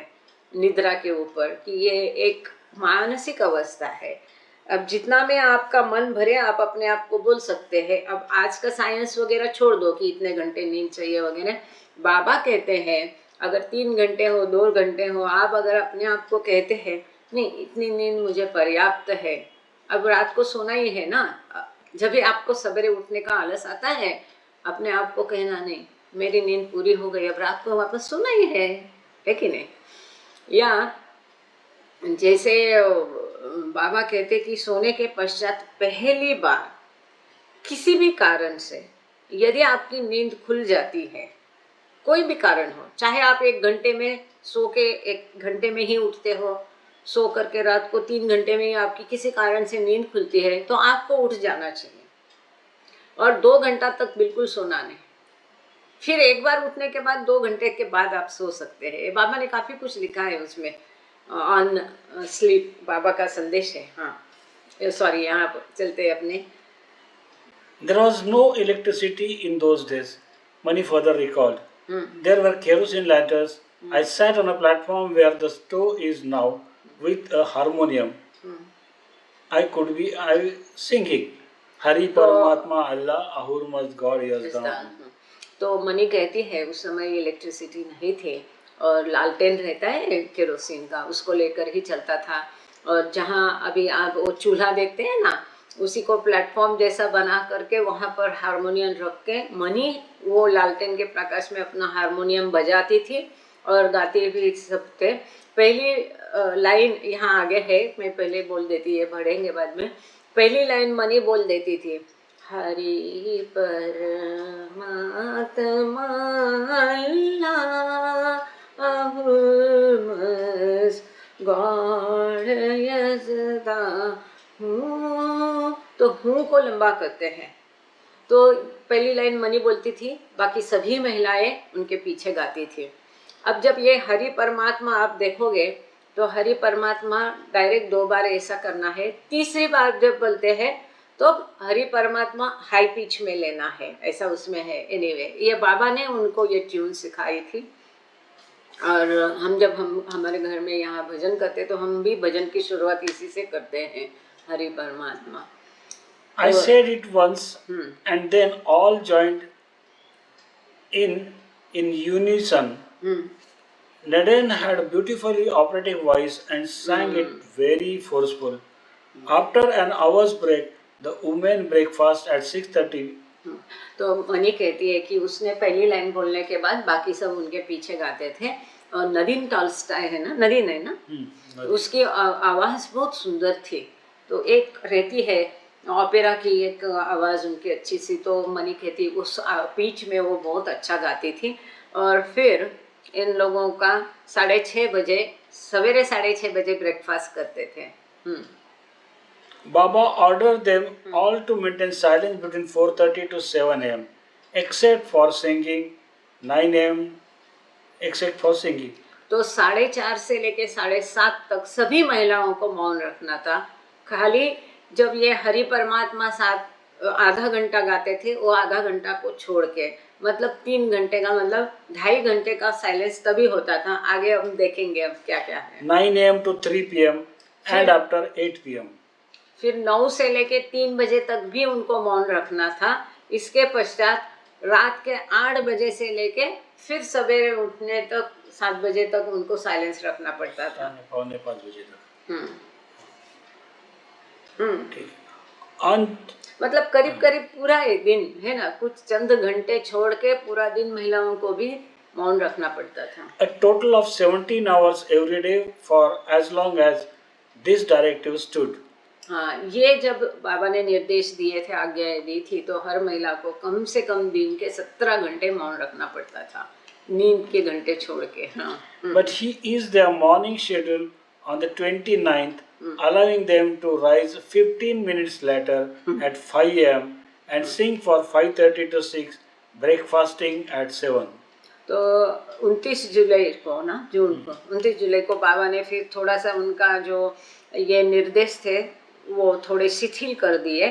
निद्रा के ऊपर, कि ये एक मानसिक अवस्था है। अब जितना में आपका मन भरे आप अपने आप को बोल सकते हैं। अब आज का साइंस वगैरह छोड़ दो कि इतने घंटे नींद चाहिए वगैरह, बाबा कहते हैं अगर 3 घंटे हो, 2 घंटे हो, आप अगर अपने आप को कहते हैं नहीं इतनी नींद मुझे पर्याप्त है, अब रात को सोना ही है ना, जब भी आपको सवेरे उठने का आलस आता है, अपने आप को कहना नहीं मेरी नींद पूरी हो गई, अब रात को वापस सोना ही है कि नहीं। या जैसे बाबा कहते कि सोने के पश्चात पहली बार किसी भी कारण से यदि आपकी नींद खुल जाती है, कोई भी कारण हो, चाहे आप 1 घंटे में सो के 1 घंटे में ही उठते हो, सो करके रात को 3 घंटे में ही आपकी किसी कारण से नींद खुलती है, तो आपको उठ जाना चाहिए और 2 घंटा तक बिल्कुल सोना नहीं। फिर एक बार उठने के बाद 2 घंटे के बाद आप सो सकते हैं। बाबा ने काफ़ी कुछ लिखा है उसमें, ऑन स्लीप बाबा का संदेश है। हाँ सॉरी, यहाँ चलते अपने। There was no electricity in those days, Mani further recalled. There were kerosene lanterns. I sat on a platform where the stove is now with a harmonium. I singing. Hari Paramatma Allah Ahur Mast God Yazdam. तो money कहती है उस समय electricity नहीं थे और लालटेन रहता है केरोसिन का, उसको लेकर ही चलता था। और जहाँ अभी आप वो चूल्हा देखते हैं ना, उसी को प्लेटफॉर्म जैसा बना करके वहाँ पर हारमोनियम रख के मनी वो लालटेन के प्रकाश में अपना हारमोनियम बजाती थी और गाती भी सब थे। पहली लाइन यहाँ आगे है, मैं पहले बोल देती है, पढ़ेंगे बाद में। पहली लाइन मनी बोल देती थी, हरि परमात्मा अल्लाह अहुर मस्त गॉड यज़दा हूँ। तो हूँ को लंबा करते हैं। तो पहली लाइन मनी बोलती थी, बाकी सभी महिलाएं उनके पीछे गाती थी। अब जब ये हरि परमात्मा आप देखोगे तो हरि परमात्मा डायरेक्ट 2 बार ऐसा करना है, तीसरी बार जब बोलते हैं तो हरि परमात्मा हाई पिच में लेना है, ऐसा उसमें है। एनीवे ये बाबा ने उनको ये ट्यून सिखाई थी। और हम हमारे घर में यहाँ भजन करते तो हम भी भजन की शुरुआत इसी से करते हैं, हरि परमात्मा। I said it once and then all joined in unison. Naden had a beautifully operatic voice and sang it very forceful. After an hour's break, the women breakfast at 6:30. तो मनी कहती है कि उसने पहली लाइन बोलने के बाद बाकी सब उनके पीछे गाते थे। और नदीन टॉल्स्टॉय है ना, नदीन है ना, उसकी आवाज़ बहुत सुंदर थी। तो एक रहती है ऑपेरा की एक आवाज़ उनकी अच्छी सी, तो मनी कहती उस पिच में वो बहुत अच्छा गाती थी। और फिर इन लोगों का 6:30 बजे, सवेरे 6:30 बजे ब्रेकफास्ट करते थे। Baba ordered them all to maintain silence between 4:30 to 7 a.m. except for singing, 9 a.m. except for singing. तो 4:30 से लेके 7:30 तक सभी महिलाओं को मौन रखना था। खाली जब ये हरि परमात्मा साथ आधा घंटा गाते थे, वो आधा घंटा को छोड़ के, मतलब 3 घंटे का, मतलब 2.5 घंटे का साइलेंस तभी होता था। आगे हम देखेंगे अब क्या क्या है। 9 a.m. to 3 p.m. and after 8 p.m. फिर 9 से लेके 3 बजे तक भी उनको मौन रखना था। इसके पश्चात रात के 8 बजे से लेके फिर सवेरे उठने तक 7 बजे तक उनको साइलेंस रखना पड़ता था। पौने 5 बजे तक। हम्म हम्म ठीक। On मतलब करीब करीब पूरा एक दिन है ना, कुछ चंद घंटे छोड़ के पूरा दिन महिलाओं को भी मौन रखना पड़ता था। a total of 17 hours every day for as long as this directive stood. हाँ, ये जब बाबा ने निर्देश दिए थे, आज्ञाएं दी थी, तो हर महिला को कम से कम दिन के 17 घंटे मौन रखना पड़ता था, नींद के घंटे छोड़ के। हाँ। But he eased their morning schedule on the 29th, allowing them to rise 15 minutes later at 5 a.m. and sing for 5:30 to 6, breakfasting at 7. तो 29 जुलाई को ना, जून को 29 जुलाई को बाबा ने फिर थोड़ा सा उनका जो ये निर्देश थे वो थोड़े शिथिल कर दिए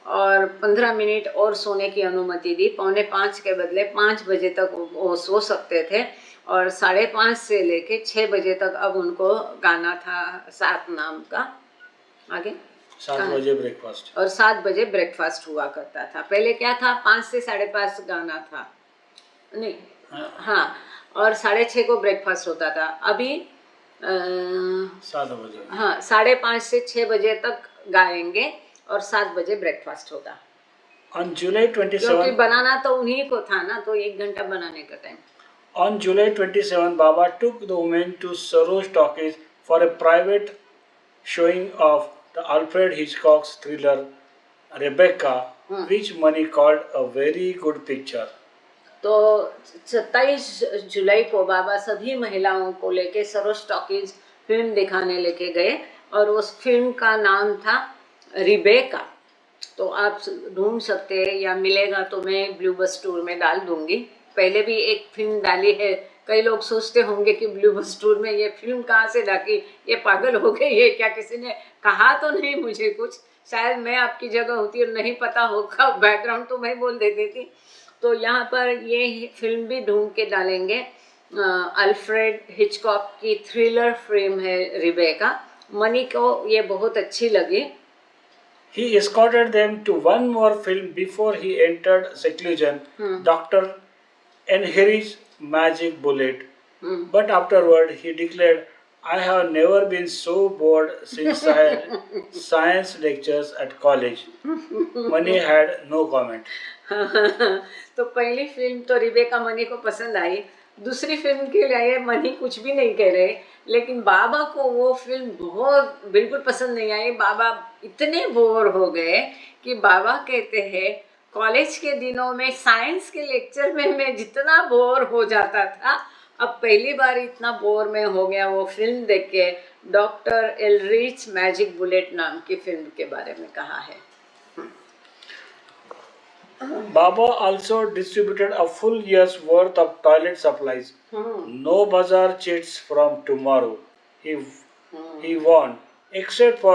और 15 मिनट और सोने की अनुमति दी। 4:45 के बदले 5 बजे तक वो सो सकते थे और 5:30 से लेके 6 बजे तक अब उनको गाना था 7 नाम का। आगे 7 बजे ब्रेकफास्ट और 7 बजे ब्रेकफास्ट हुआ करता था। पहले क्या था, 5 से 5:30 गाना था, नहीं हाँ, और 6:30 को ब्रेकफास्ट होता था। अभी 7 बजे। हाँ, 5:30 से 6 बजे तक गाएंगे और 7 बजे ब्रेकफास्ट होगा। On July क्योंकि 27, बनाना तो उन्हीं को था ना, तो 1 घंटा बनाने का time. on July 27, Baba took the women to Saroj Talkies for a private showing of the Alfred Hitchcock's thriller Rebecca, which Mani called a very good picture. तो 27 जुलाई को बाबा सभी महिलाओं को लेके सरोज टॉकीज फिल्म दिखाने लेके गए और उस फिल्म का नाम था रिबेका। तो आप ढूंढ सकते हैं या मिलेगा तो मैं ब्लू बस टूर में डाल दूंगी। पहले भी एक फिल्म डाली है। कई लोग सोचते होंगे कि ब्लू बस टूर में ये फिल्म कहाँ से डाली, ये पागल हो गई है क्या, किसी ने कहा तो नहीं मुझे कुछ, शायद मैं आपकी जगह होती और नहीं पता होगा बैकग्राउंड तो मैं बोल देती थी। तो यहाँ पर ये फिल्म भी ढूंढ के डालेंगे। अल्फ्रेड हिचकॉक की थ्रिलर फिल्म है रिबेका। मनी को ये बहुत अच्छी लगी। He escorted them to one more film before he entered seclusion, Dr. Enheri's Magic Bullet. But afterward, he declared, I have never been so bored since science lectures at college. Mani had no comment. तो पहली film तो Rebecca money को पसंद आई, दूसरी film के लिए money कुछ भी नहीं कह रहे, लेकिन बाबा को वो फिल्म बहुत बिल्कुल पसंद नहीं आई। बाबा इतने बोर हो गए कि बाबा कहते हैं कॉलेज के दिनों में साइंस के लेक्चर में मैं जितना बोर हो जाता था, अब पहली बार इतना बोर में हो गया वो फिल्म देख के। डॉक्टर एलरिच मैजिक बुलेट नाम की फिल्म के बारे में कहा है। Baba also distributed a full year's worth of toilet supplies. No bazaar chits from tomorrow, he warned, except for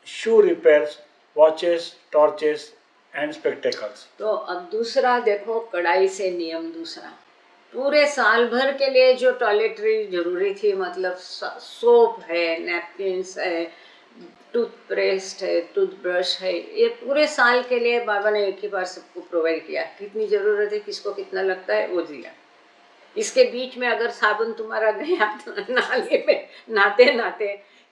shoe repairs, watches, torches and spectacles. तो अब दूसरा देखो, कड़ाई से नियम दूसरा। पूरे साल भर के लिए जो टॉयलेटरी जरूरी थी, मतलब सोप है, नैपकिन्स है, टूथपेस्ट है, टूथब्रश है, ये पूरे साल के लिए बाबा ने एक ही बार सबको प्रोवाइड किया। कितनी ज़रूरत है, किसको कितना लगता है वो दिया। इसके बीच में अगर साबुन तुम्हारा गया तो नाले में नहाते नहाते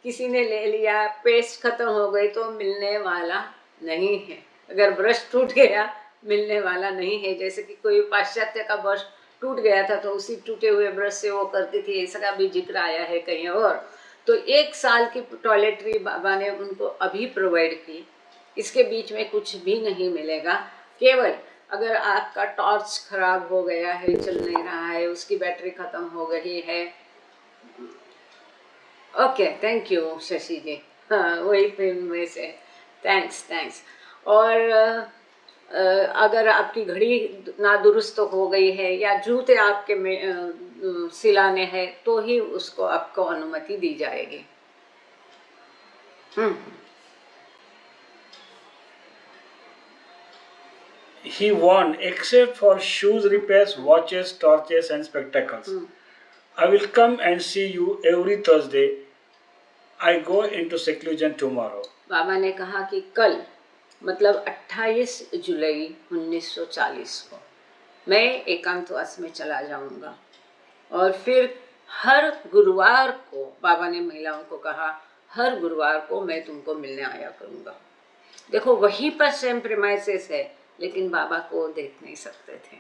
किसी ने ले लिया, पेस्ट खत्म हो गई तो मिलने वाला नहीं है। अगर ब्रश टूट गया मिलने वाला नहीं है। जैसे कि कोई पाश्चात्य का ब्रश टूट गया था तो उसी टूटे हुए ब्रश से वो करती थी, ऐसा का भी जिक्र आया है कहीं और। तो 1 साल की टॉयलेटरी बाबा ने उनको अभी प्रोवाइड की। इसके बीच में कुछ भी नहीं मिलेगा। केवल अगर आपका टॉर्च खराब हो गया है, चल नहीं रहा है, उसकी बैटरी खत्म हो गई है, ओके थैंक यू शशि जी, हाँ वही फिल्म में से, थैंक्स। और अगर आपकी घड़ी नादुरुस्त हो गई है या जूते आपके में सिलाने हैं तो ही उसको आपको अनुमति दी जाएगी। He won, except for shoes repairs, watches, torches, and spectacles. I will come and see you every Thursday. I go into seclusion tomorrow. बाबा ने कहा कि कल मतलब 28 जुलाई 1940 को मैं एकांतवास में चला जाऊंगा और फिर हर गुरुवार को, बाबा ने महिलाओं को कहा, हर गुरुवार को मैं तुमको मिलने आया करूंगा। देखो वहीं पर सेम प्रेमाइसेस है, लेकिन बाबा को देख नहीं सकते थे।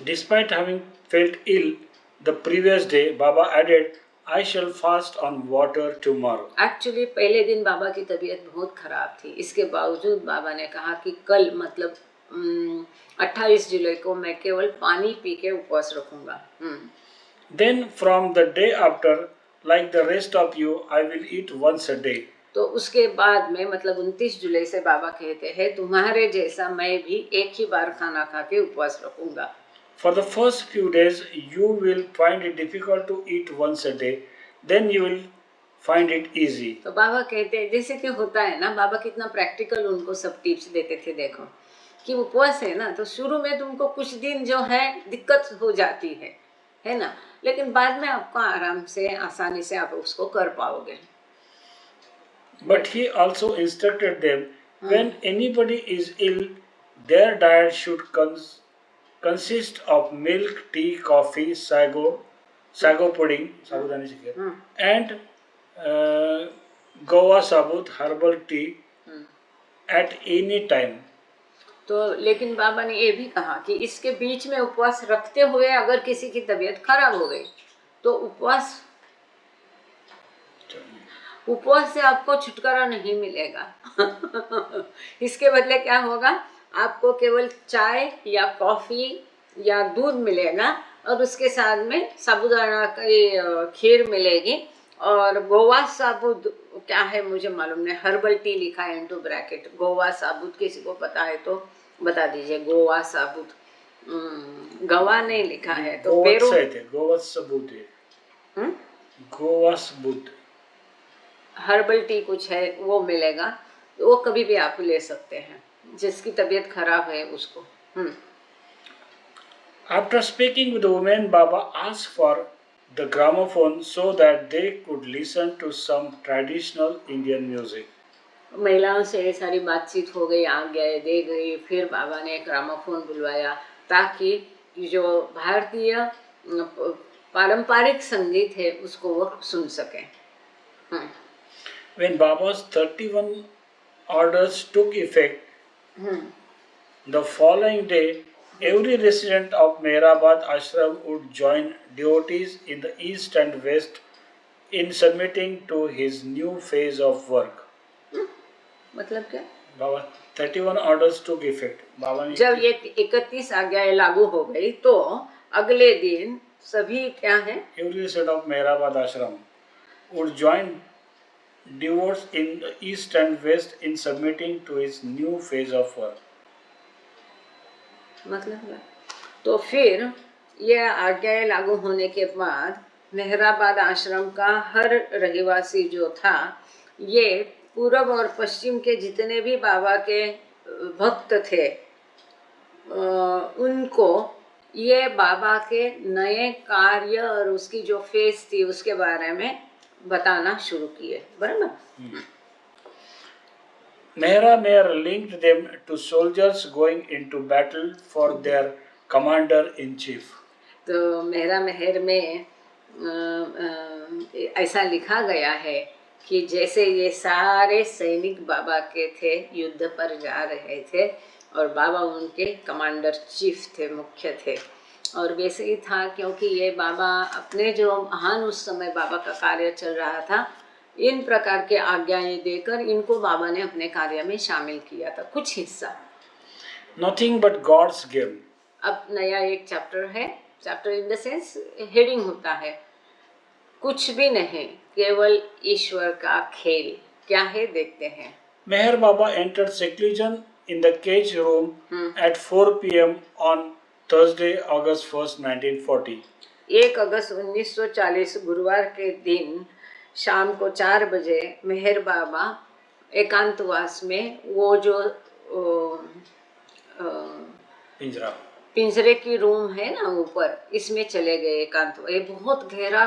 Despite having felt ill the previous day, Baba added, I shall fast on water tomorrow. Actually पहले दिन बाबा की तबीयत बहुत खराब थी, इसके बावजूद बाबा ने कहा कि कल मतलब 28 जुलाई को मैं केवल पानी पी के उपवास रखूंगा। Then from the day after, like the rest of you, I will eat once a day. तो उसके बाद में मतलब 29 जुलाई से बाबा कहते हैं तुम्हारे जैसा मैं भी एक ही बार खाना खा के उपवास रखूंगा। For the first few days, you will find it difficult to eat once a day. Then you will find it easy. तो बाबा कहते हैं जैसे कि होता है ना, बाबा कितना प्रैक्टिकल उनको सब टिप्स देते थे। देखो कि उपवास है ना, तो शुरू में तुमको कुछ दिन जो है दिक्कत हो जाती है ना, लेकिन बाद में आपको आराम से आसानी से आप उसको कर पाओगे। But he also instructed them, when anybody is ill, their diet should consist of milk, tea, coffee, sago pudding, sabudani shakar, and goa sabut herbal tea at any time. तो लेकिन बाबा ने ये भी कहा कि इसके बीच में उपवास रखते हुए अगर किसी की तबीयत खराब हो गई तो उपवास से आपको छुटकारा नहीं मिलेगा। इसके बदले क्या होगा, आपको केवल चाय या कॉफी या दूध मिलेगा और उसके साथ में साबूदाना की खीर मिलेगी और गोवा साबुत क्या है मुझे मालूम नहीं, हर्बल टी लिखा है इनटू ब्रैकेट। गोवा साबुत किसी को पता है तो बता दीजिए। गोवा साबुत, गवा नहीं लिखा है तो गोवा सबूत हर्बल टी कुछ है वो मिलेगा, वो कभी भी आप ले सकते हैं जिसकी तबीयत खराब है उसको। After speaking with the women, Baba asked for the gramophone so that they could listen to some traditional Indian music. महिलाओं से सारी बातचीत हो गई, आज्ञा दे गई, फिर बाबा ने ग्रामोफोन बुलवाया ताकि जो भारतीय पारंपरिक संगीत है उसको वो सुन सकें। When Baba's 31 orders took effect, the following day, every resident of Mehrabad Ashram would join devotees in the east and west in submitting to his new phase of work. मतलब क्या? Baba 31 orders took effect. बाबा ने जब ये 31 आज्ञाएं लागू हो गई तो अगले दिन सभी क्या है, every resident of Mehrabad Ashram would join devotees in the east and west in submitting to his new phase of work. मतलब क्या? तो फिर यह आज्ञाएं लागू होने के बाद मेहराबाद आश्रम का हर रहिवासी जो था, ये पूर्व और पश्चिम के जितने भी बाबा के भक्त थे उनको ये बाबा के नए कार्य और उसकी जो फेस थी उसके बारे में बताना शुरू किए। बराबर। Mehra Mayor linked them to soldiers going into battle for their commander in chief. तो मेहरा मेहर में ऐसा लिखा गया है कि जैसे ये सारे सैनिक बाबा के थे, युद्ध पर जा रहे थे और बाबा उनके कमांडर चीफ थे, मुख्य थे। और वैसे ही था क्योंकि ये बाबा अपने जो महान उस समय बाबा का कार्य चल रहा था, इन प्रकार के आज्ञाएं देकर इनको बाबा ने अपने कार्य में शामिल किया था कुछ हिस्सा। Nothing but God's game. अब नया एक चैप्टर है, chapter in the sense heading होता है, कुछ भी नहीं, केवल ईश्वर का खेल। क्या है देखते हैं। Meher Baba entered seclusion in the cage room at 4 p.m. on Thursday, August 1st, 1940. 1 अगस्त 1940 गुरुवार के दिन शाम को 4 बजे मेहर बाबा एकांतवास में वो जो पिंजरा पिंजरे की रूम है ना ऊपर, इसमें चले गए एकांत। ये बहुत गहरा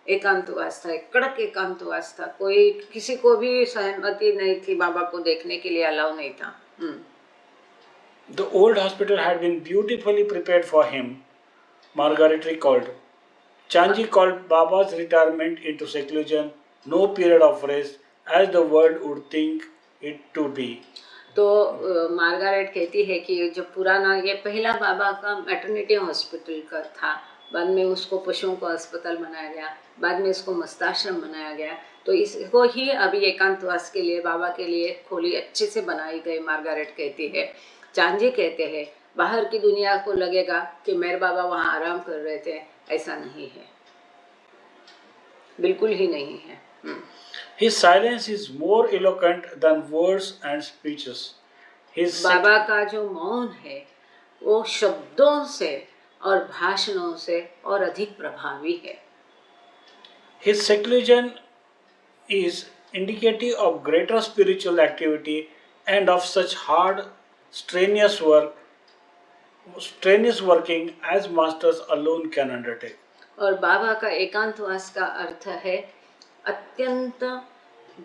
एकांतवास था, एक कड़क एकांतवास था, कोई किसी को भी सहमति नहीं थी, बाबा को देखने के लिए अलाउ नहीं था। The old hospital had been beautifully prepared for him, Margaret recalled. Chanji called Baba's retirement into seclusion no period of rest as the world would think it to be. तो मार्गारेट कहती है कि जो पुराना ये पहला बाबा का मैटरनिटी हॉस्पिटल का था, बाद में उसको पशुओं का अस्पताल बनाया गया, बाद में इसको मस्ताश्रम बनाया गया, तो इसको ही अभी एकांतवास के लिए बाबा के लिए खोली अच्छे से बनाई गई। मार्गारेट कहती है। चांजी कहते हैं बाहर की दुनिया को लगेगा कि मेरे बाबा वहाँ आराम कर रहे थे, ऐसा नहीं है, बिल्कुल ही नहीं है। His silence is more eloquent than words and speeches. बाबा का जो मौन है वो शब्दों से और भाषणों से और अधिक प्रभावी है। His seclusion is indicative of greater spiritual activity and of such hard, strenuous working as masters alone can undertake. और बाबा का एकांतवास का अर्थ है अत्यंत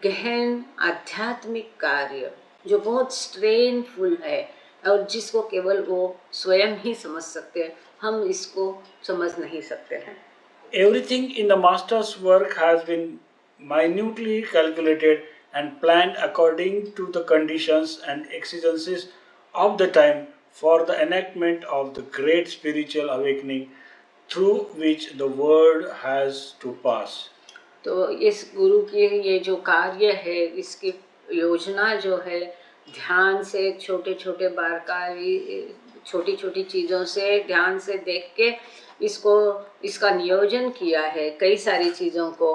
गहन आध्यात्मिक कार्य जो बहुत स्ट्रेनफुल है और जिसको केवल वो स्वयं ही समझ सकते हैं, हम इसको समझ नहीं सकते हैं। Everything in the master's work has been minutely calculated and planned according to the conditions and exigencies of the time for the enactment of the great spiritual awakening through which the world has to pass. तो इस गुरु की ये जो कार्य है, इसकी योजना जो है, ध्यान से छोटे छोटे बारकाई छोटी छोटी चीज़ों से ध्यान से देख के इसका नियोजन किया है। कई सारी चीज़ों को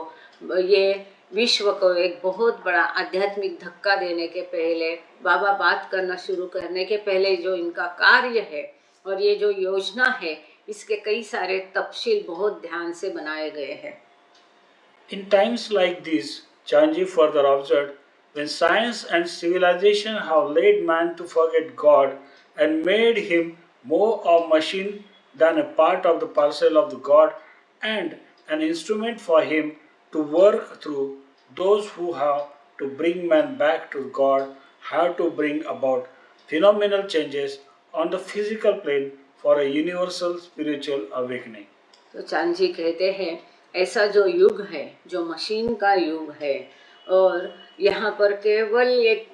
ये विश्व को एक बहुत बड़ा आध्यात्मिक धक्का देने के पहले, बाबा बात करना शुरू करने के पहले जो इनका कार्य है और ये जो योजना है, इसके कई सारे तफसील बहुत ध्यान से बनाए गए हैं। In times like these, Chanji further observed, when science and civilization have led man to forget God and made him more a machine than a part of the parcel of the God and an instrument for him to work through, those who have to bring man back to God have to bring about phenomenal changes on the physical plane for a universal spiritual awakening. तो चांजी कहते हैं ऐसा जो युग है, जो machine का युग है, और यहाँ पर केवल एक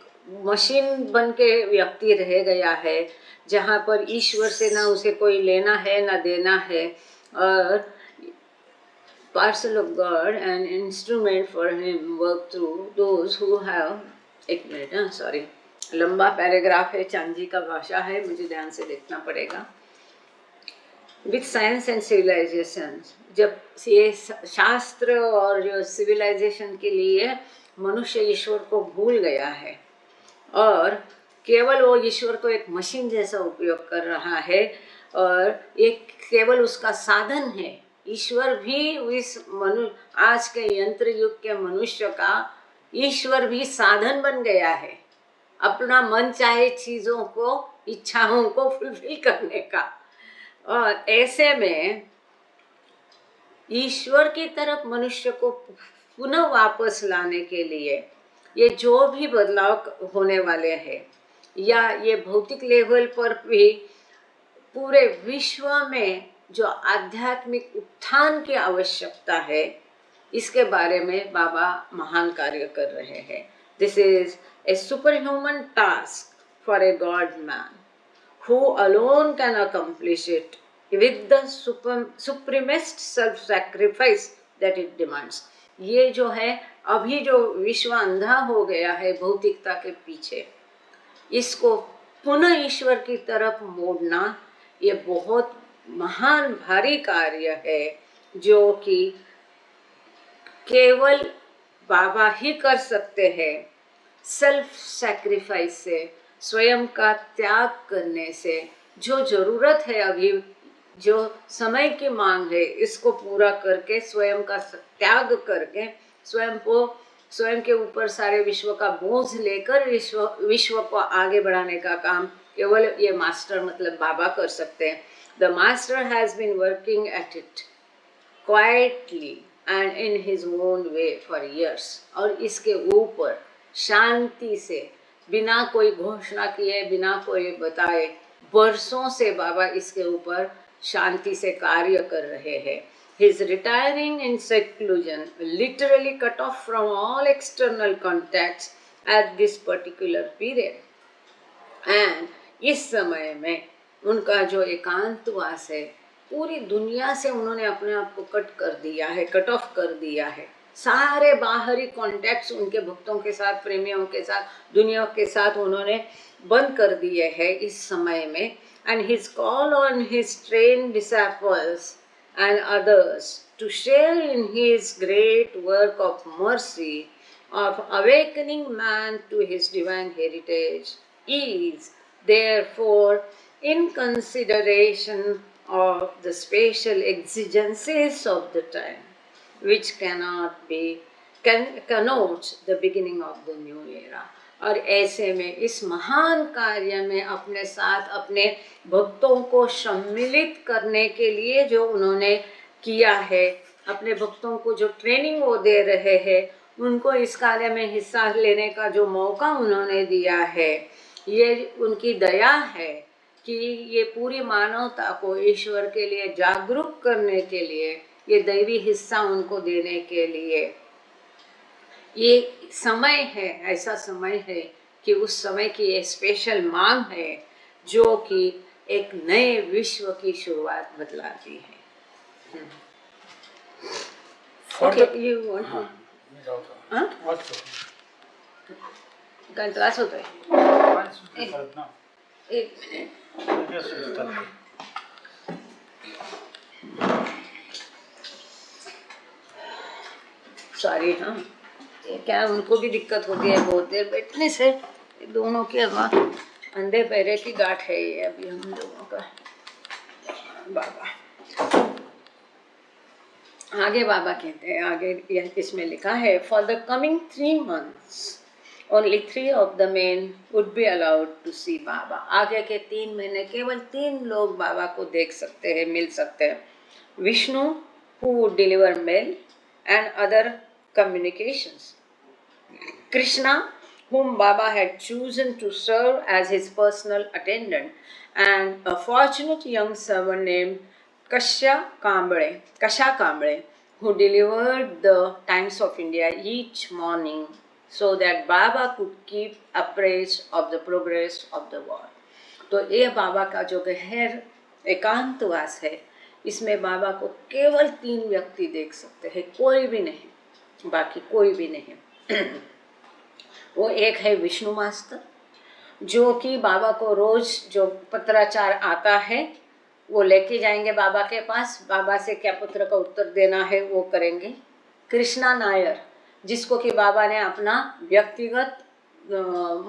मशीन बन के व्यक्ति रह गया है, जहाँ पर ईश्वर से ना उसे कोई लेना है ना देना है, और parcel of God and instrument for him work through those who have, एक मिनट सॉरी, लंबा पैराग्राफ है, चांजी का भाषा है, मुझे ध्यान से देखना पड़ेगा। विथ साइंस एंड सिविलाइजेशन, जब ये शास्त्र और जो सिविलाइजेशन के लिए मनुष्य ईश्वर को भूल गया है और केवल वो ईश्वर को एक मशीन जैसा उपयोग कर रहा है और एक केवल उसका साधन है। ईश्वर भी इस आज के यंत्र युग के मनुष्य का ईश्वर भी साधन बन गया है अपना मन चाहे चीज़ों को, इच्छाओं को फुलफिल करने का। और ऐसे में ईश्वर की तरफ मनुष्य को पुनः वापस लाने के लिए ये जो भी बदलाव होने वाले हैं, या ये भौतिक लेवल पर भी पूरे विश्व में जो आध्यात्मिक उत्थान की आवश्यकता है, इसके बारे में बाबा महान कार्य कर रहे हैं। This is a सुपरह्यूमन task for a god man who alone can accomplish it with the supremest self-sacrifice that it demands. ये जो है अभी जो विश्व अंधा हो गया है भौतिकता के पीछे, इसको पुनः ईश्वर की तरफ मोड़ना ये बहुत महान भारी कार्य है जो कि केवल बाबा ही कर सकते हैं। सेल्फ सैक्रिफाइस से स्वयं का त्याग करने से जो जरूरत है अभी, जो समय की मांग है, इसको पूरा करके स्वयं का त्याग करके स्वयं के ऊपर सारे विश्व का बोझ लेकर विश्व को आगे बढ़ाने का काम केवल ये मास्टर मतलब बाबा कर सकते हैं. The master has been working at it quietly and in his own way for years. और इसके ऊपर शांति से, बिना कोई घोषणा किए, बिना कोई बताए, वर्षों से बाबा इसके ऊपर शांति से कार्य कर रहे हैं. He is retiring in seclusion, literally cut off from all external contacts at this particular period. And इस समय में उनका जो एकांतवास है, पूरी दुनिया से उन्होंने अपने आप को कट कर दिया है, कट ऑफ कर दिया है. सारे बाहरी कॉन्टैक्ट्स उनके भक्तों के साथ, प्रेमियों के साथ, दुनिया के साथ उन्होंने बंद कर दिए हैं इस समय में. And his call on his trained disciples and others to share in his great work of mercy, of awakening man to his divine heritage, is therefore in consideration of the special exigencies of the time, which connotes the beginning of the new era. और ऐसे में इस महान कार्य में अपने साथ अपने भक्तों को सम्मिलित करने के लिए जो उन्होंने किया है, अपने भक्तों को जो ट्रेनिंग वो दे रहे हैं, उनको इस कार्य में हिस्सा लेने का जो मौका उन्होंने दिया है, ये उनकी दया है कि ये पूरी मानवता को ईश्वर के लिए जागरूक करने के लिए, ये दैवी हिस्सा उनको देने के लिए ये समय है, ऐसा समय है कि उस समय की ये स्पेशल मांग है जो कि एक नए विश्व की शुरुआत बतलाती है. ओके, यू वांट क्लास होता है. एक मिनट. सॉरी. हाँ, क्या उनको भी दिक्कत होती है बहुत देर बैठने से. दोनों के अंधे पैरे की गांठ है ये अभी हम लोगों का. बाबा आगे बाबा कहते हैं, आगे इसमें लिखा है, for the coming 3 months only 3 of the men would be allowed to see बाबा. आगे के 3 महीने केवल 3 लोग बाबा को देख सकते हैं, मिल सकते हैं. Vishnu who would deliver mail and other communications. Krishna, whom Baba had chosen to serve as his personal attendant, and a fortunate young servant named Kasha Kamble, who delivered the Times of India each morning so that Baba could keep apprised of the progress of the war. तो ये बाबा का जो गहर एकांतवास है, इसमें बाबा को केवल 3 व्यक्ति देख सकते हैं, कोई भी नहीं, बाकी कोई भी नहीं. वो एक है विष्णु मास्टर, जो कि बाबा को रोज जो पत्राचार आता है वो लेके जाएंगे बाबा के पास, बाबा से क्या पत्र का उत्तर देना है वो करेंगे. कृष्णा नायर, जिसको कि बाबा ने अपना व्यक्तिगत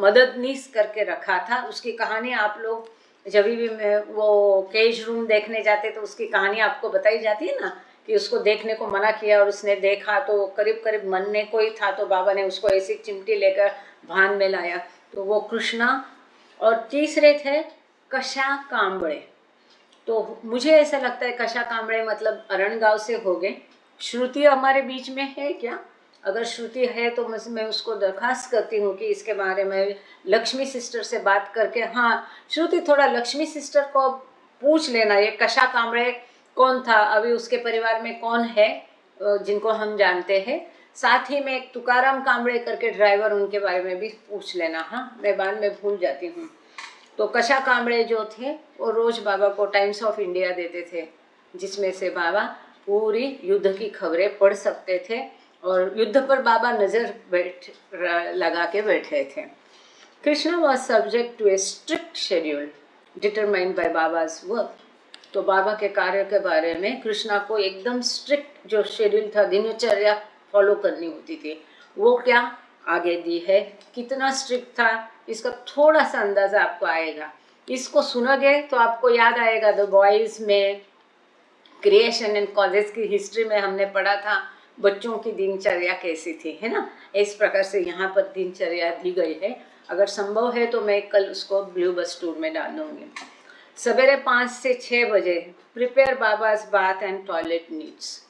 मददनीश करके रखा था, उसकी कहानी आप लोग जब भी वो केज रूम देखने जाते तो उसकी कहानी आपको बताई जाती है ना, कि उसको देखने को मना किया और उसने देखा तो करीब करीब मरने को ही था, तो बाबा ने उसको ऐसी चिमटी लेकर भान में लाया. तो वो कृष्णा. और तीसरे थे कशा कांबड़े. तो मुझे ऐसा लगता है कशा कांबड़े मतलब अरण गांव से हो गए. श्रुति हमारे बीच में है क्या? अगर श्रुति है तो मैं उसको दरखास्त करती हूँ कि इसके बारे में लक्ष्मी सिस्टर से बात करके, हाँ श्रुति थोड़ा लक्ष्मी सिस्टर को पूछ लेना ये कशा कांबड़े कौन था, अभी उसके परिवार में कौन है जिनको हम जानते हैं. साथ ही में एक तुकाराम कांबड़े करके ड्राइवर, उनके बारे में भी पूछ लेना. हाँ, मैं बाद में भूल जाती हूँ. तो कशा कांबड़े जो थे वो रोज़ बाबा को टाइम्स ऑफ इंडिया देते थे, जिसमें से बाबा पूरी युद्ध की खबरें पढ़ सकते थे और युद्ध पर बाबा नज़र लगा के बैठे थे. Krishna was subject to a strict schedule determined by Baba's work. तो बाबा के कार्य के बारे में कृष्णा को एकदम स्ट्रिक्ट जो शेड्यूल था, दिनचर्या फॉलो करनी होती थी. वो क्या आगे दी है, कितना स्ट्रिक्ट था इसका थोड़ा सा अंदाज़ा आपको आएगा। इसको सुनोगे तो आपको याद आएगा द बॉयज़ में क्रिएशन एंड कॉजेस की हिस्ट्री में हमने पढ़ा था बच्चों की दिनचर्या कैसी थी, है ना। इस प्रकार से यहाँ पर दिनचर्या दी गई है। अगर संभव है तो मैं कल उसको ब्लू बस टूर में डाल दूँगी। सवेरे 5 से 6 बजे prepare Baba's bath and toilet needs,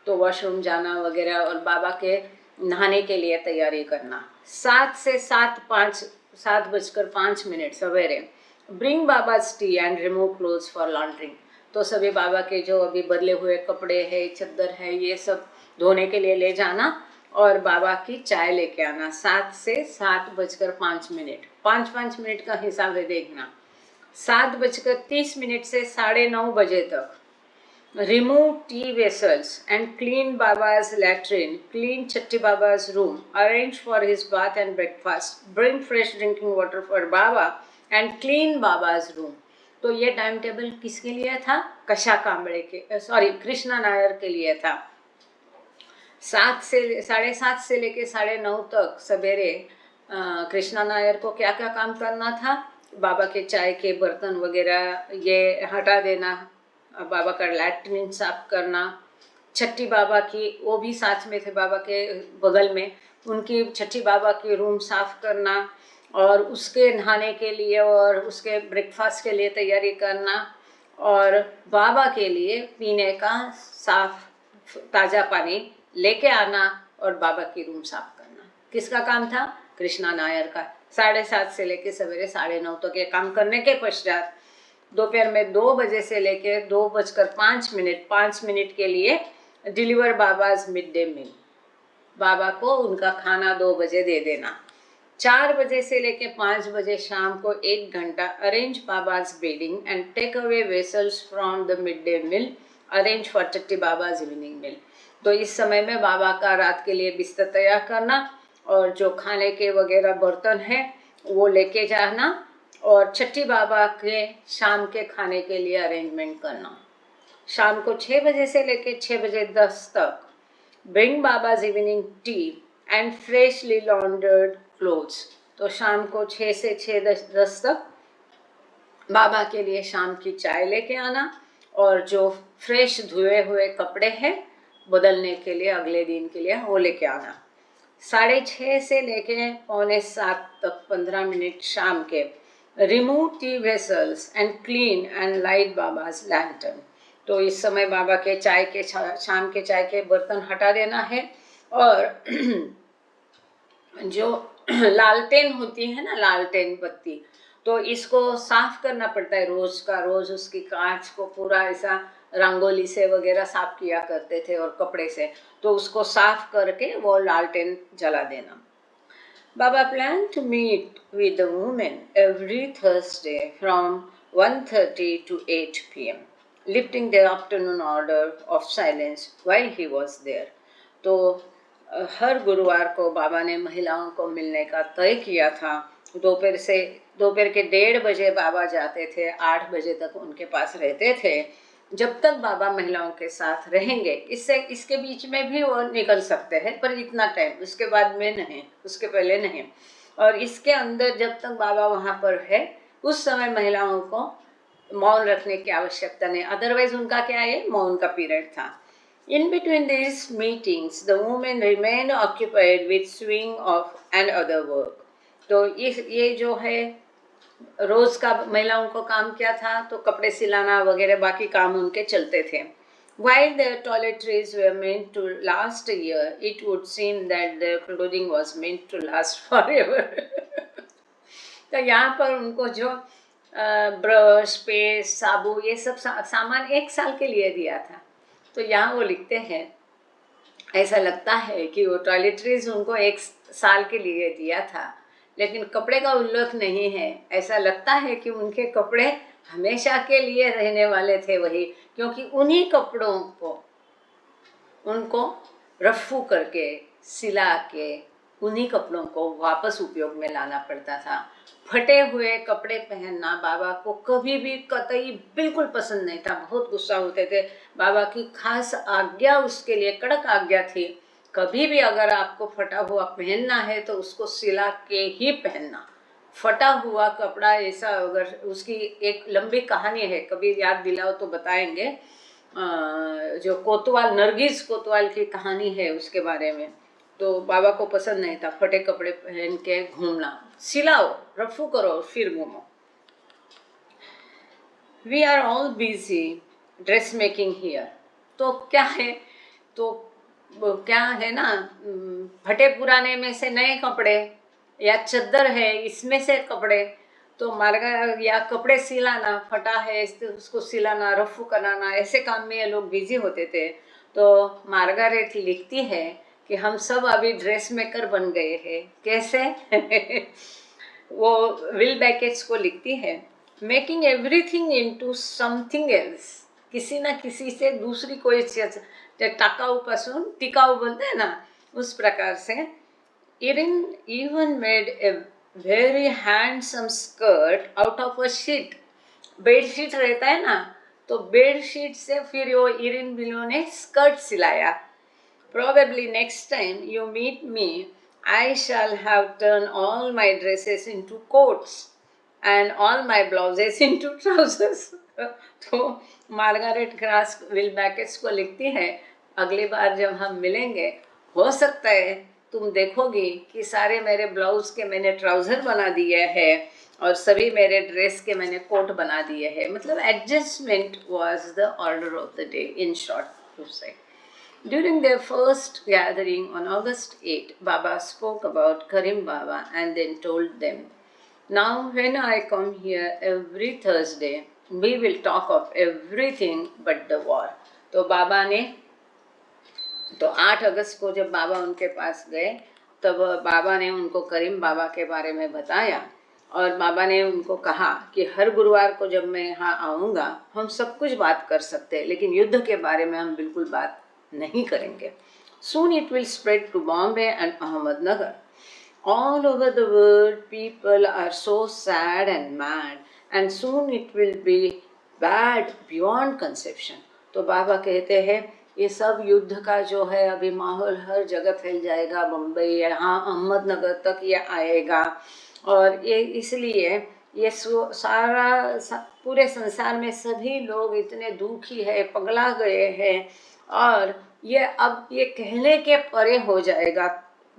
तो वॉशरूम जाना वगैरह और बाबा के नहाने के लिए तैयारी करना। 7 से 7:05 सवेरे bring Baba's tea and remove clothes for laundering, तो सभी बाबा के जो अभी बदले हुए कपड़े हैं, चद्दर है, ये सब धोने के लिए ले जाना और बाबा की चाय लेके आना। 7 से 7:05, 5-5 मिनट का हिसाब है देखना। 7:30 से 9:30 बजे तक remove tea vessels and clean Baba's latrine, clean Chatti Baba's room, arrange for his bath and breakfast, bring fresh drinking water for Baba and clean Baba's room। तो ये टाइम टेबल किसके लिए था? कशा कांबळे के, सॉरी, कृष्णा नायर के लिए था। 7 से लेके 9:30 तक सवेरे कृष्णा नायर को क्या क्या काम करना था? बाबा के चाय के बर्तन वगैरह ये हटा देना, बाबा का लैट्रिन साफ करना, छठी बाबा की, वो भी साथ में थे बाबा के बगल में, उनकी छठी बाबा की रूम साफ करना और उसके नहाने के लिए और उसके ब्रेकफास्ट के लिए तैयारी करना और बाबा के लिए पीने का साफ ताज़ा पानी लेके आना और बाबा की रूम साफ करना। किसका काम था? कृष्णा नायर का। 7:30 से लेके सवेरे 9:30 तक ये काम करने के पश्चात दोपहर में 2 बजे से लेके 2:05 5 मिनट के लिए डिलीवर बाबाज मिड डे मील, बाबा को उनका खाना 2 बजे दे देना। 4 बजे से लेके 5 बजे शाम को 1 घंटा arrange Baba's bedding and take away vessels from the mid day meal, arrange for chatti Baba's evening meal. तो इस समय में बाबा का रात के लिए बिस्तर तैयार करना और जो खाने के वगैरह बर्तन हैं वो लेके जाना और छठी बाबा के शाम के खाने के लिए अरेंजमेंट करना। शाम को 6 बजे से लेके 6:10 तक bring Baba's evening tea and freshly laundered clothes, तो शाम को 6 से 6:10 तक बाबा के लिए शाम की चाय लेके आना और जो फ्रेश धुए हुए कपड़े हैं बदलने के लिए अगले दिन के लिए वो लेके आना। 6:30 से लेके 6:45 तक 15 मिनट शाम के remove tea vessels and clean and light Baba's lantern, तो इस समय बाबा के चाय के शाम के चाय के बर्तन हटा देना है और जो लालटेन होती है ना, लालटेन बत्ती, तो इसको साफ करना पड़ता है रोज का रोज। उसकी कांच को पूरा ऐसा रंगोली से वगैरह साफ किया करते थे और कपड़े से, तो उसको साफ करके वो लालटेन जला देना। Baba planned to meet with the women every Thursday from 1:30 to 8 p.m., lifting the afternoon order of silence while he was there। तो हर गुरुवार को बाबा ने महिलाओं को मिलने का तय किया था। दोपहर के 1:30 बजे बाबा जाते थे, 8 बजे तक उनके पास रहते थे। जब तक बाबा महिलाओं के साथ रहेंगे, इसके बीच में भी वो निकल सकते हैं पर इतना टाइम, उसके बाद में नहीं, उसके पहले नहीं। और इसके अंदर जब तक बाबा वहाँ पर है उस समय महिलाओं को मौन रखने की आवश्यकता नहीं, अदरवाइज उनका क्या है, मौन का पीरियड था। In between these meetings, the women remained occupied with sewing of and other work। तो ये जो है रोज का महिलाओं को काम क्या था, तो कपड़े सिलाना वगैरह बाकी काम उनके चलते थे। While their toiletries were meant to last a year, it would seem that their clothing was meant to last forever। तो यहाँ पर उनको जो ब्रश, पेस्ट, साबु ये सब सामान 1 साल के लिए दिया था। तो यहाँ वो लिखते हैं, ऐसा लगता है कि वो टॉयलेटरीज उनको 1 साल के लिए दिया था, लेकिन कपड़े का उल्लेख नहीं है। ऐसा लगता है कि उनके कपड़े हमेशा के लिए रहने वाले थे वही, क्योंकि उन्हीं कपड़ों को उनको रफू करके सिला के उन्हीं कपड़ों को वापस उपयोग में लाना पड़ता था। फटे हुए कपड़े पहनना बाबा को कभी भी कतई बिल्कुल पसंद नहीं था, बहुत गुस्सा होते थे। बाबा की खास आज्ञा उसके लिए, कड़क आज्ञा थी, कभी भी अगर आपको फटा हुआ पहनना है तो उसको सिला के ही पहनना, फटा हुआ कपड़ा ऐसा, अगर उसकी एक लंबी कहानी है, कभी याद दिलाओ तो बताएंगे। जो कोतवाल, नरगिस कोतवाल की कहानी है उसके बारे में। तो बाबा को पसंद नहीं था फटे कपड़े पहन के घूमना। सिलाओ, रफू करो, फिर घूमो। We are all busy dress making here. तो क्या है, तो क्या है ना, फटे पुराने में से नए कपड़े या चद्दर है इसमें से कपड़े, तो मार्गा या कपड़े सिलाना, फटा है तो उसको सिलाना, रफू कराना, ऐसे काम में ये लोग बिजी होते थे। तो मार्गारेट लिखती है कि हम सब अभी ड्रेस मेकर बन गए हैं। कैसे? वो विल बैकेट्स को लिखती है, making everything into something else. किसी ना किसी से दूसरी कोई चीज, टाकाऊ पासून टिकाऊ बोलते हैं ना, उस प्रकार से। Erin even made a very handsome skirt out of a sheet. Bedsheet रहता है ना, तो बेडशीट से फिर वो इरिन बिलो ने skirt सिलाया। Probably next time you meet me, I shall have turned all my dresses into coats and all my blouses into trousers. तो Margaret grass will Beckett's को लिखती है, अगली बार जब हम मिलेंगे हो सकता है तुम देखोगी कि सारे मेरे ब्लाउज के मैंने ट्राउजर बना दिए हैं और सभी मेरे ड्रेस के मैंने कोट बना दिए हैं। मतलब adjustment was the order of the day, in short to say. During their first gathering on August 8, Baba spoke about Karim Baba and then told them, "Now when I come here every Thursday, we will talk of everything but the war." तो बाबा ने, तो 8 अगस्त को जब बाबा उनके पास गए, तब बाबा ने उनको करीम बाबा के बारे में बताया और बाबा ने उनको कहा कि हर गुरुवार को जब मैं यहाँ आऊँगा हम सब कुछ बात कर सकते हैं, लेकिन युद्ध के बारे में हम बिल्कुल बात नहीं करेंगे। Soon it will spread to Bombay and Ahmednagar. All over the world people are so sad and mad and soon it will be bad beyond conception. तो बाबा कहते हैं ये सब युद्ध का जो है अभी माहौल हर जगह फैल जाएगा, बम्बई यहाँ अहमदनगर तक ये आएगा। और ये इसलिए ये पूरे संसार में सभी लोग इतने दुखी है, पगला गए हैं और ये अब ये कहने के परे हो जाएगा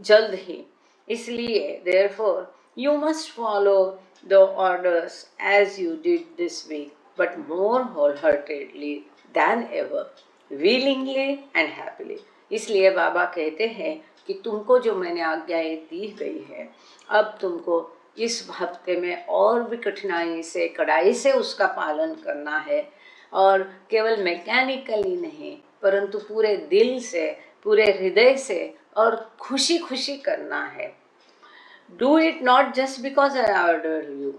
जल्द ही। इसलिए therefore you must follow the orders as you did this week, but more wholeheartedly than ever, willingly and happily. इसलिए बाबा कहते हैं कि तुमको जो मैंने आज्ञाएं दी गई है, अब तुमको इस हफ्ते में और भी कठिनाई से, कड़ाई से उसका पालन करना है और केवल मैकेनिकली नहीं परंतु पूरे दिल से, पूरे हृदय से और खुशी खुशी करना है। Do it not just because I order you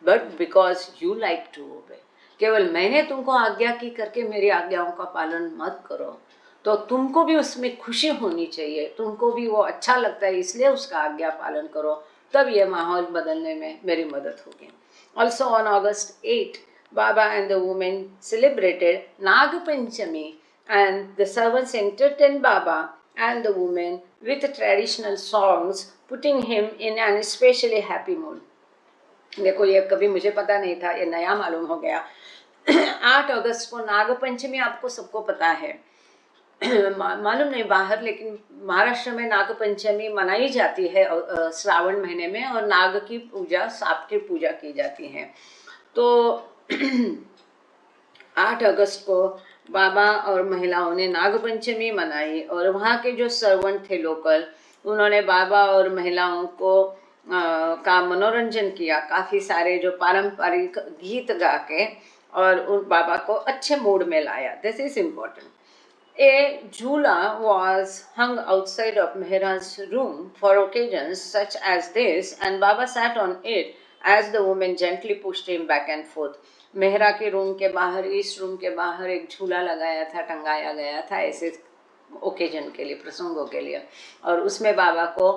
but because you like to obey. केवल मैंने तुमको आज्ञा की करके मेरी आज्ञाओं का पालन मत करो, तो तुमको भी उसमें खुशी होनी चाहिए, तुमको भी वो अच्छा लगता है इसलिए उसका आज्ञा पालन करो, तब ये माहौल बदलने में मेरी मदद होगी। Also on August 8, Baba and the women celebrated Nag Panchami and the servants entertained Baba and the women with traditional songs, putting him in an especially happy mood. देखो ये कभी मुझे पता नहीं था, ये नया मालूम हो गया। 8 अगस्त को नाग पंचमी आपको सबको पता है, मालूम नहीं बाहर, लेकिन महाराष्ट्र में नाग पंचमी मनाई जाती है श्रावण महीने में और नाग की पूजा, सांप की पूजा की जाती है। तो 8 अगस्त को बाबा और महिलाओं ने नाग पंचमी मनाई और वहाँ के जो सर्वेंट थे लोकल, उन्होंने बाबा और महिलाओं को का मनोरंजन किया, काफ़ी सारे जो पारंपरिक गीत गा के और उन बाबा को अच्छे मूड में लाया। This is important. A jhula was hung outside of Mehra's room for occasions such as this, and Baba sat on it as the woman gently pushed him back and forth. Mehra के room के बाहर, इस room के बाहर एक झूला लगाया था, टंगाया गया था ऐसे ओकेजन के लिए, प्रसंगों के लिए, और उसमें बाबा को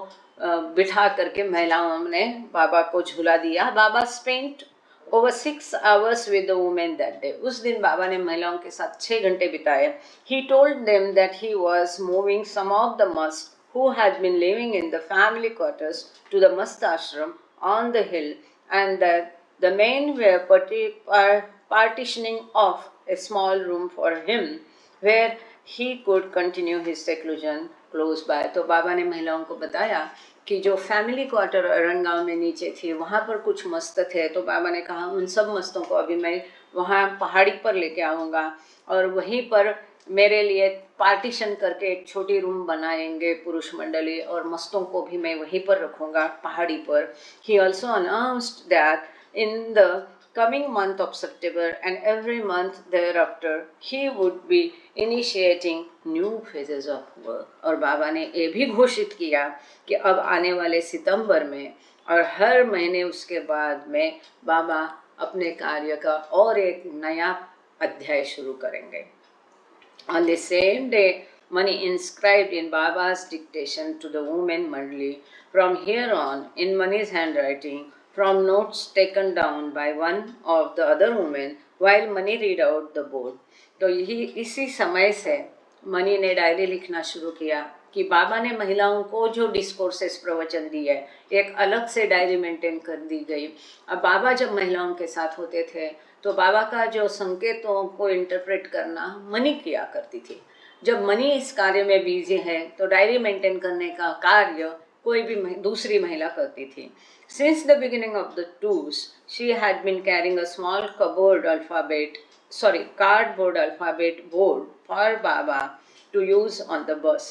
बिठा करके महिलाओं ने बाबा को झूला दिया। बाबा spent over 6 hours with the women that day. उस दिन बाबा ने महिलाओं के साथ 6 घंटे बिताए। He told them that he was moving some of the monks who had been living in the family quarters to the mast ashram on the hill, and the men were partitioning off a small room for him where he could continue his seclusion close by. तो बाबा ने महिलाओं को बताया कि जो family quarter अरंगांव में नीचे थी वहाँ पर कुछ मस्त थे, तो बाबा ने कहा उन सब मस्तों को अभी मैं वहाँ पहाड़ी पर लेके आऊँगा और वहीं पर मेरे लिए पार्टीशन करके एक छोटी रूम बनाएंगे पुरुष मंडली, और मस्तों को भी मैं वहीं पर रखूँगा पहाड़ी पर. He also announced that in the coming month of September and every month thereafter he would be initiating new phases of work. और बाबा ने ये भी घोषित किया कि अब आने वाले सितंबर में और हर महीने उसके बाद में बाबा अपने कार्य का और एक नया अध्याय शुरू करेंगे. On the same day, Mani inscribed in Baba's dictation to the women mandali from here on in Mani's handwriting, from notes taken down by one of the other women while Mani read out the board. तो यही इसी समय से money ने diary लिखना शुरू किया कि बाबा ने महिलाओं को जो डिस्कोर्सेस प्रवचन दिए एक अलग से डायरी मेंटेन कर दी गई. अब बाबा जब महिलाओं के साथ होते थे तो बाबा का जो संकेतों को इंटरप्रेट करना मनी किया करती थी. जब मनी इस कार्य में बिजी है तो डायरी मेंटेन करने का कार्य कोई भी दूसरी महिला करती थी. Since the beginning of the tours, she had been carrying a small cardboard alphabet board for Baba to use on the bus.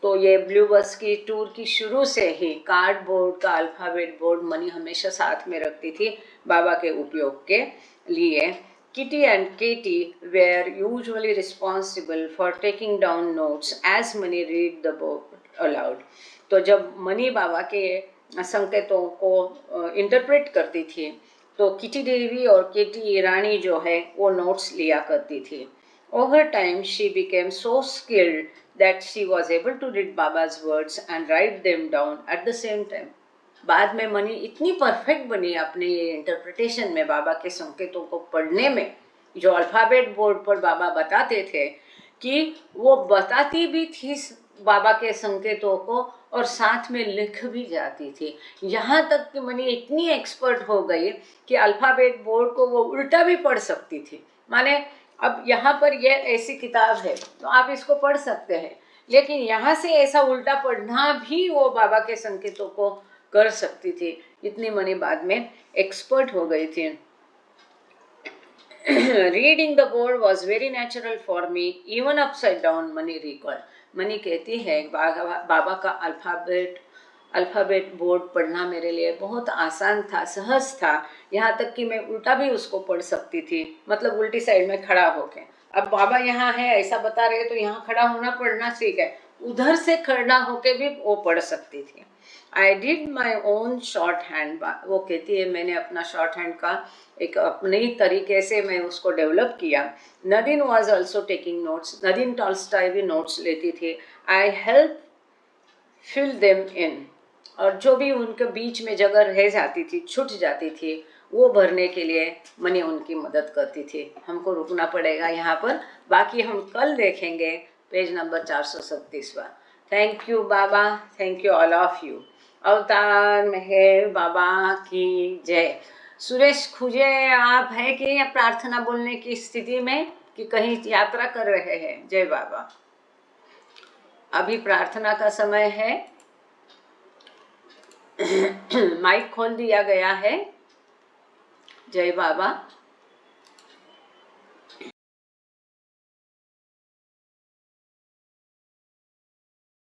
तो ये ब्लू बस की टूर की शुरू से ही कार्डबोर्ड का अल्फ़ाबेट बोर्ड मनी हमेशा साथ में रखती थी बाबा के उपयोग के लिए. Kitty and Katie were usually responsible for taking down notes as Mani read the book aloud. तो जब मनी बाबा के संकेतों को इंटरप्रेट करती थी तो किटी देवी और केटी रानी जो है वो नोट्स लिया करती थी. Over time she became so skilled that she was able to read Baba's words and write them down at the same time. बाद में मनी इतनी परफेक्ट बनी अपने इंटरप्रिटेशन में बाबा के संकेतों को पढ़ने में, जो अल्फ़ाबेट बोर्ड पर बाबा बताते थे कि वो बताती भी थी बाबा के संकेतों को और साथ में लिख भी जाती थी. यहाँ तक कि मनी इतनी एक्सपर्ट हो गई कि अल्फ़ाबेट बोर्ड को वो उल्टा भी पढ़ सकती थी. माने अब यहाँ पर ये ऐसी किताब है तो आप इसको पढ़ सकते हैं, लेकिन यहाँ से ऐसा उल्टा पढ़ना भी वो बाबा के संकेतों को कर सकती थी. इतनी मनी बाद में एक्सपर्ट हो गई थी. Reading the board was very natural for me, even upside down, money recall. Money कहती है बाबा का अल्फ़ाबेट बोर्ड पढ़ना मेरे लिए बहुत आसान था, सहज था, यहाँ तक कि मैं उल्टा भी उसको पढ़ सकती थी, मतलब उल्टी साइड में खड़ा होके. अब बाबा यहाँ है ऐसा बता रहे तो यहाँ खड़ा होना पढ़ना सीख है, उधर से खड़ा होके भी वो पढ़ सकती थी. I did my own shorthand. वो कहती है मैंने अपना शॉर्ट हैंड का एक अपने तरीके से मैं उसको डेवलप किया. Nadine was also taking notes. Nadine Tolstoy भी नोट्स लेती थी. I help fill them in. और जो भी उनके बीच में जगह रह जाती थी, छूट जाती थी, वो भरने के लिए मनी उनकी मदद करती थी. हमको रुकना पड़ेगा यहाँ पर, बाकी हम कल देखेंगे page number 437. Thank you Baba, thank you all of you. अवतार मेहर बाबा की जय. सुरेश खुजे आप है कि या प्रार्थना बोलने की स्थिति में कि कहीं यात्रा कर रहे हैं? जय बाबा. अभी प्रार्थना का समय है. माइक खोल दिया गया है. जय बाबा.